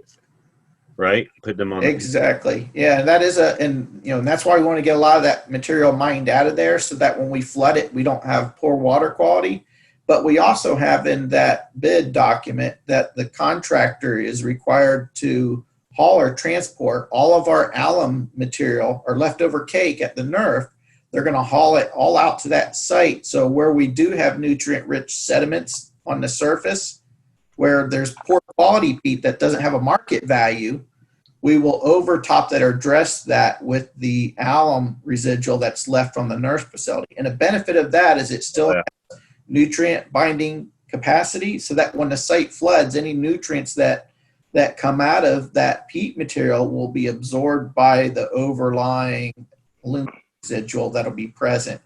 right? Put them on exactly. Yeah, that is and that's why we want to get a lot of that material mined out of there, so that when we flood it, we don't have poor water quality. But we also have in that bid document that the contractor is required to haul or transport all of our alum material or leftover cake at the NERF. They're going to haul it all out to that site. So where we do have nutrient-rich sediments on the surface, where there's poor quality peat that doesn't have a market value, we will overtop that or dress that with the alum residual that's left from the NERF facility. And the benefit of that is it still has nutrient binding capacity, so that when the site floods, any nutrients that come out of that peat material will be absorbed by the overlying aluminum residual that'll be present.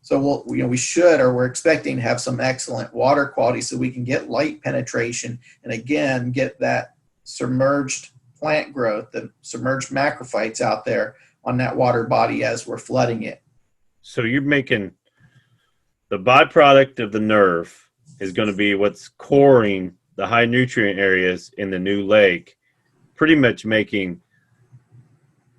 So we're expecting to have some excellent water quality, so we can get light penetration and again get that submerged plant growth, the submerged macrophytes out there on that water body as we're flooding it. So you're making the byproduct of the NERF is going to be what's coring the high nutrient areas in the new lake, pretty much making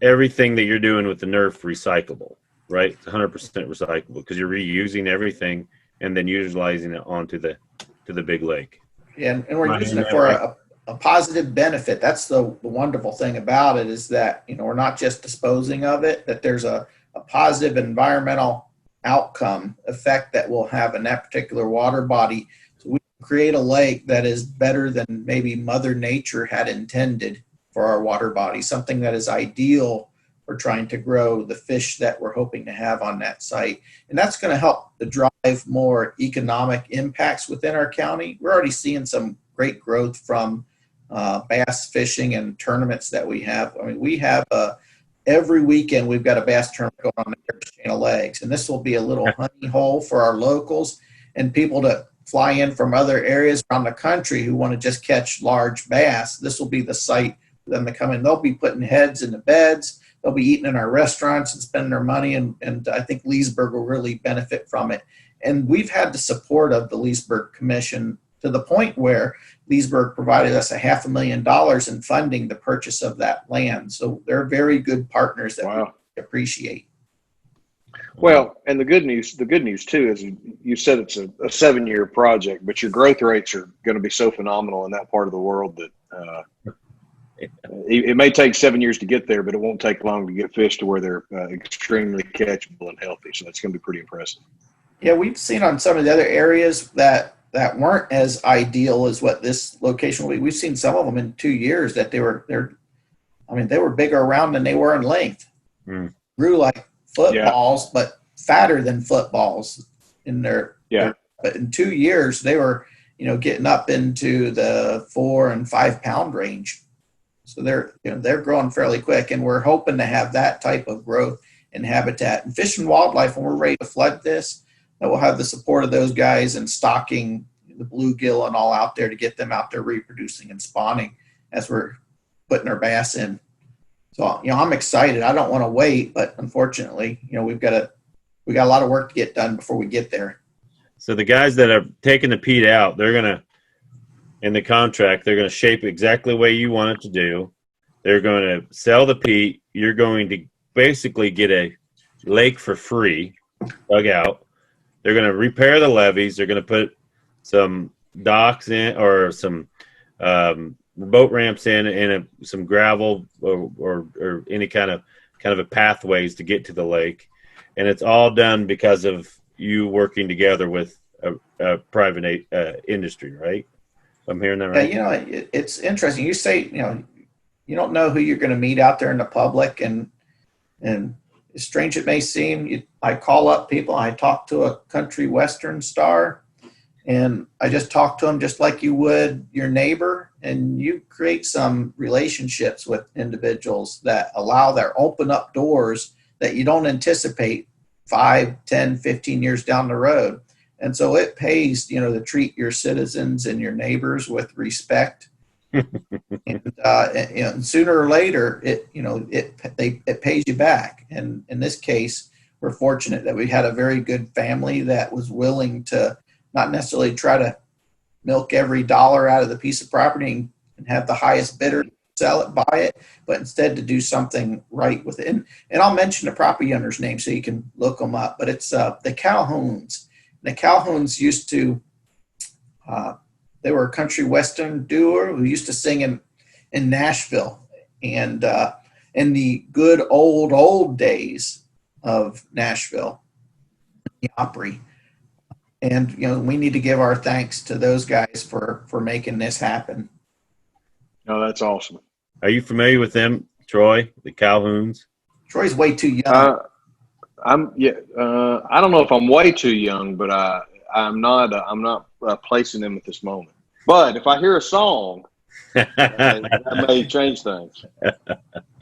everything that you're doing with the NERF recyclable, right? It's 100% recyclable because you're reusing everything and then utilizing it onto the big lake. Yeah, and we're using it for a positive benefit. That's the wonderful thing about it, is that we're not just disposing of it, that there's a positive environmental outcome effect that we'll have in that particular water body. So we create a lake that is better than maybe Mother Nature had intended for our water body, something that is ideal for trying to grow the fish that we're hoping to have on that site. And that's going to help to drive more economic impacts within our county. We're already seeing some great growth from bass fishing and tournaments that we have. I mean, we have every weekend we've got a bass tournament going on the Chain of Lakes, and this will be a little honey hole for our locals and people to fly in from other areas around the country who want to just catch large bass. This will be the site for them to come in. They'll be putting heads in the beds. They'll be eating in our restaurants and spending their money, and I think Leesburg will really benefit from it. And we've had the support of the Leesburg Commission to the point where Leesburg provided us $500,000 in funding the purchase of that land. So they're very good partners that we appreciate. Well, and the good news too is you said it's a 7-year project, but your growth rates are going to be so phenomenal in that part of the world that it may take 7 years to get there, but it won't take long to get fish to where they're extremely catchable and healthy. So that's going to be pretty impressive. Yeah, we've seen on some of the other areas that weren't as ideal as what this location will be. We've seen some of them in 2 years that they were bigger around than they were in length. Grew like footballs, but fatter than footballs in their. Yeah. But in 2 years, they were, getting up into the 4 and 5 pound range. So they're growing fairly quick, and we're hoping to have that type of growth in habitat. And Fish and Wildlife, when we're ready to flood this, that we'll have the support of those guys and stocking the bluegill and all out there to get them out there reproducing and spawning as we're putting our bass in. So, I'm excited. I don't want to wait, but unfortunately, we got a lot of work to get done before we get there. So the guys that are taking the peat out, they're going to, in the contract, they're going to shape exactly the way you want it to do. They're going to sell the peat. You're going to basically get a lake for free, dug out. They're going to repair the levees. They're going to put some docks in or some boat ramps in and some gravel or any kind of a pathways to get to the lake. And it's all done because of you working together with a private industry, right? I'm hearing that right? Yeah, it's interesting. You say, you don't know who you're going to meet out there in the public, and as strange it may seem, I call up people. I talk to a country western star, and I just talk to them just like you would your neighbor, and you create some relationships with individuals that open up doors that you don't anticipate 5, 10, 15 years down the road. And so it pays, to treat your citizens and your neighbors with respect. And sooner or later, it pays you back. And in this case, we're fortunate that we had a very good family that was willing to not necessarily try to milk every dollar out of the piece of property and have the highest bidder sell it, buy it, but instead to do something right with it. And I'll mention the property owner's name so you can look them up. But it's the Calhouns. The Calhouns used to, they were a country western duo who used to sing in Nashville. And in the good old days of Nashville, the Opry. And, we need to give our thanks to those guys for making this happen. No, that's awesome. Are you familiar with them, Troy, the Calhouns? Troy's way too young. I don't know if I'm way too young, but I'm not placing them at this moment. But if I hear a song, that may change things.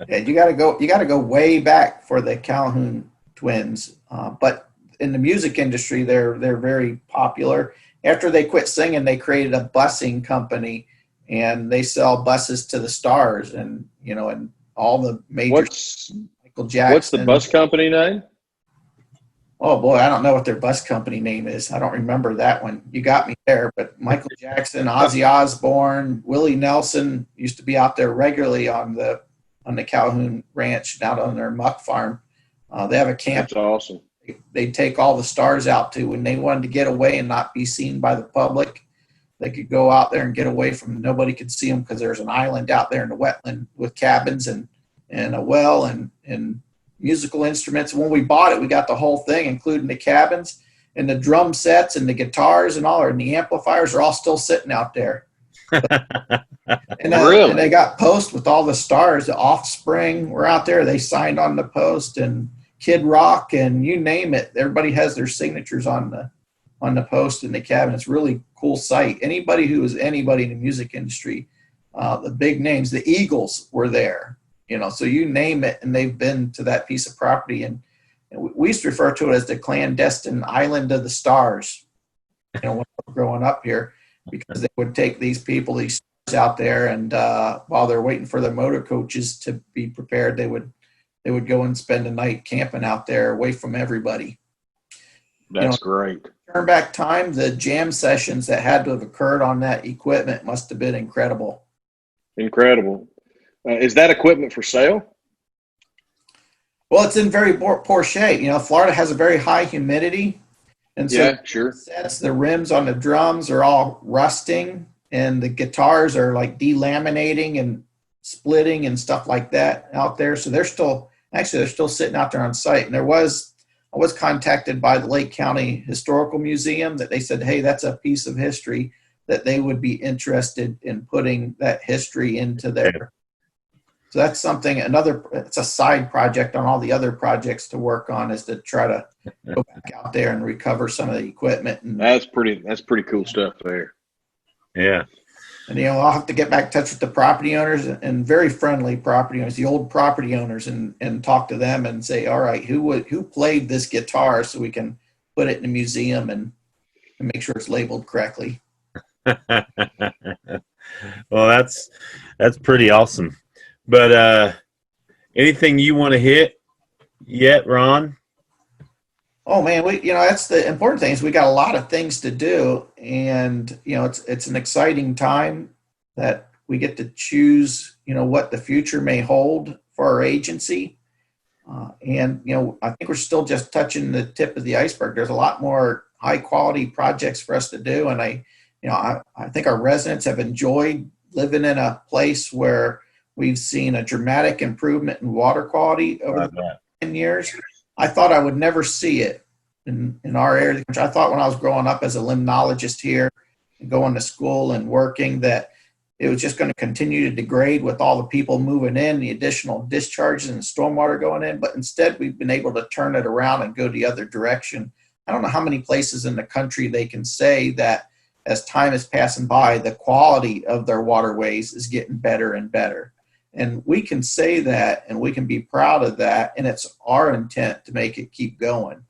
Yeah, you got to go way back for the Calhoun twins. But in the music industry, they're very popular. After they quit singing, they created a busing company, and they sell buses to the stars, and and all the major. Michael Jackson. What's the bus company name? Oh boy, I don't know what their bus company name is. I don't remember that one. You got me there. But Michael Jackson, Ozzy Osbourne, Willie Nelson used to be out there regularly on the Calhoun Ranch, out on their muck farm. They have a camp. That's awesome. They'd take all the stars out to when they wanted to get away and not be seen by the public. They could go out there and get away from nobody could see them because there's an island out there in the wetland with cabins and a well and musical instruments. When we bought it, we got the whole thing, including the cabins. and the drum sets and the guitars and all, and the amplifiers are all still sitting out there. And they got posts with all the stars. The Offspring were out there. They signed on the post, and Kid Rock, and you name it. Everybody has their signatures on the post in the cabin. It's a really cool sight. Anybody who is anybody in the music industry, the big names, the Eagles were there. So you name it, and they've been to that piece of property. And we used to refer to it as the clandestine island of the stars. When I was growing up here, because they would take these people, these stars out there, and while they're waiting for the motor coaches to be prepared, they would go and spend a night camping out there away from everybody. That's great. Turn back time, the jam sessions that had to have occurred on that equipment must have been incredible. Incredible. Is that equipment for sale? Well, it's in very poor shape. Florida has a very high humidity. And so yeah, sure. The rims on the drums are all rusting, and the guitars are like delaminating and splitting and stuff like that out there. So they're still sitting out there on site. And I was contacted by the Lake County Historical Museum that they said, hey, that's a piece of history that they would be interested in putting that history into there. So that's something, it's a side project on all the other projects to work on, is to try to go back out there and recover some of the equipment. And that's pretty cool stuff there. Yeah. And, I'll have to get back in touch with the property owners, and very friendly property owners, the old property owners, and talk to them and say, all right, who played this guitar, so we can put it in a museum and make sure it's labeled correctly. Well, that's pretty awesome. But anything you want to hit yet, Ron? Oh man, that's the important thing, is we got a lot of things to do, and it's an exciting time that we get to choose what the future may hold for our agency. And I think we're still just touching the tip of the iceberg. There's a lot more high quality projects for us to do, and I think our residents have enjoyed living in a place where we've seen a dramatic improvement in water quality over the last 10 years. I thought I would never see it in our area. I thought when I was growing up as a limnologist here and going to school and working that it was just going to continue to degrade with all the people moving in, the additional discharges and stormwater going in. But instead, we've been able to turn it around and go the other direction. I don't know how many places in the country they can say that as time is passing by, the quality of their waterways is getting better and better. And we can say that, and we can be proud of that, and it's our intent to make it keep going.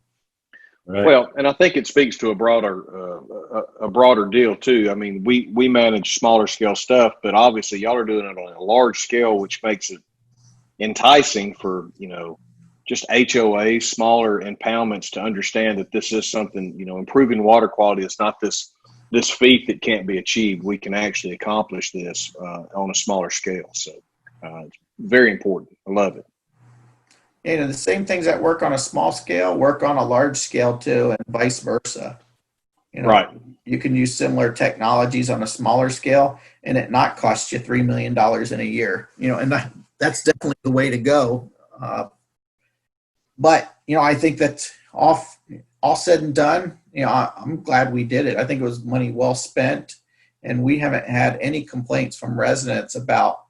Right. Well, and I think it speaks to a broader deal too. I mean, we manage smaller scale stuff, but obviously y'all are doing it on a large scale, which makes it enticing for just HOA, smaller impoundments, to understand that this is something, improving water quality. It's not this feat that can't be achieved. We can actually accomplish this on a smaller scale. So it's very important. I love it. The same things that work on a small scale work on a large scale too, and vice versa. Right. You can use similar technologies on a smaller scale and it not cost you $3 million in a year. And that's definitely the way to go. But I think that's all said and done. I'm glad we did it. I think it was money well spent, and we haven't had any complaints from residents about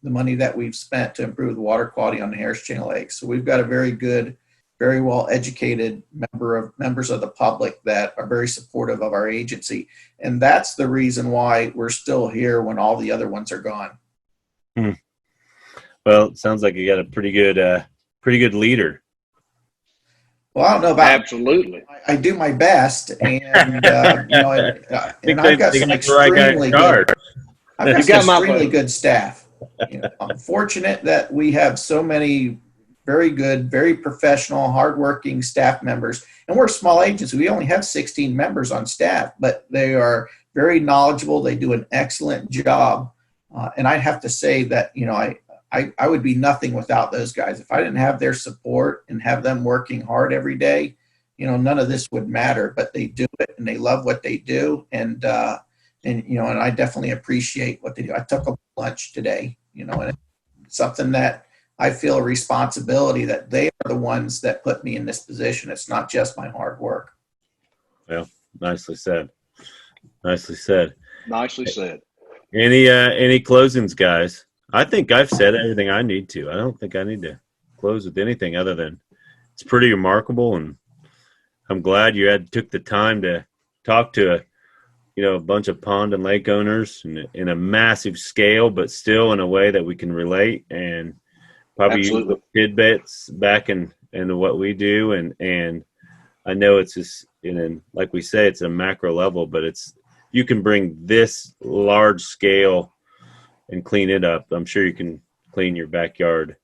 the money that we've spent to improve the water quality on the Harris Chain Lake. So we've got a very good, very well educated members of the public that are very supportive of our agency. And that's the reason why we're still here when all the other ones are gone. Well, it sounds like you got a pretty good leader. Well, I don't know about absolutely. I do my best, and and I've got some extremely good staff. I'm fortunate that we have so many very good, very professional, hardworking staff members. And we're a small agency. We only have 16 members on staff, but they are very knowledgeable. They do an excellent job. And I'd have to say that, I would be nothing without those guys. If I didn't have their support and have them working hard every day, none of this would matter. But they do it, and they love what they do. And I definitely appreciate what they do. I took a lunch today, and it's something that I feel a responsibility that they are the ones that put me in this position. It's not just my hard work. Well, nicely said. Nicely said. Nicely said. Any closings, guys? I think I've said everything I need to. I don't think I need to close with anything other than it's pretty remarkable, and I'm glad you took the time to talk to a bunch of pond and lake owners in a massive scale, but still in a way that we can relate and probably use the tidbits back into what we do. And I know it's just like we say, it's a macro level, but you can bring this large scale and clean it up. I'm sure you can clean your backyard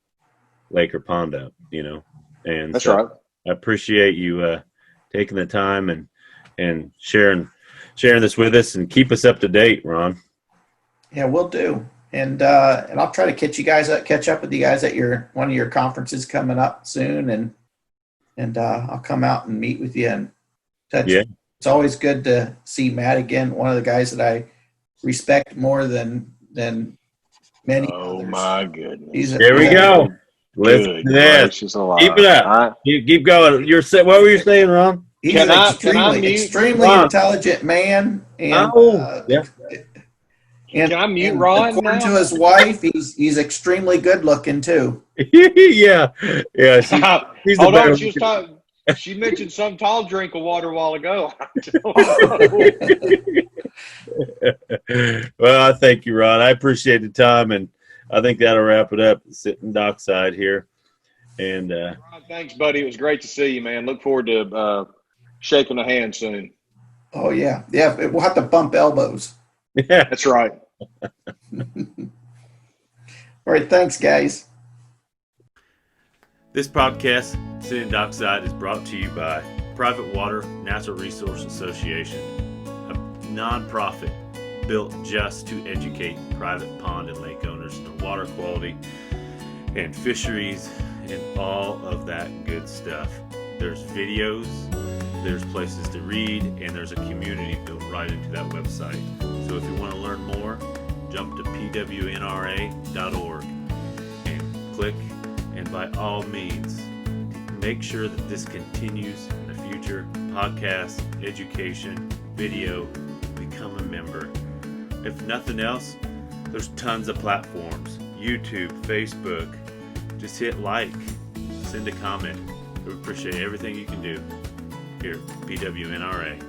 lake or pond up, and that's right. I appreciate you taking the time and sharing this with us, and keep us up to date, Ron. Yeah, we'll do. And I'll try to catch up with you guys at one of your conferences coming up soon, and I'll come out and meet with you and touch. Yeah. It's always good to see Matt again, one of the guys that I respect more than many others. My goodness. There we go. Listen to this. Keep it up. Keep going. What were you saying, Ron? He's an extremely intelligent man, and can I mute Ron? According to his wife, he's extremely good looking too. yeah. She's Hold on, she mentioned some tall drink of water a while ago. Well, thank you, Ron. I appreciate the time, and I think that'll wrap it up. Sitting Dockside here, and Ron, thanks, buddy. It was great to see you, man. Look forward to shaking a hand soon. Oh yeah. We'll have to bump elbows. Yeah, that's right. All right, thanks, guys. This podcast, Sitting Dockside, is brought to you by Private Water Natural Resource Association, a nonprofit built just to educate private pond and lake owners on water quality and fisheries and all of that good stuff. There's videos, there's places to read, and there's a community built right into that website. So if you want to learn more, jump to pwnra.org and click. And by all means, make sure that this continues in the future. Podcast, education, video, become a member. If nothing else, there's tons of platforms. YouTube, Facebook. Just hit like, send a comment. We appreciate everything you can do here at PWNRA.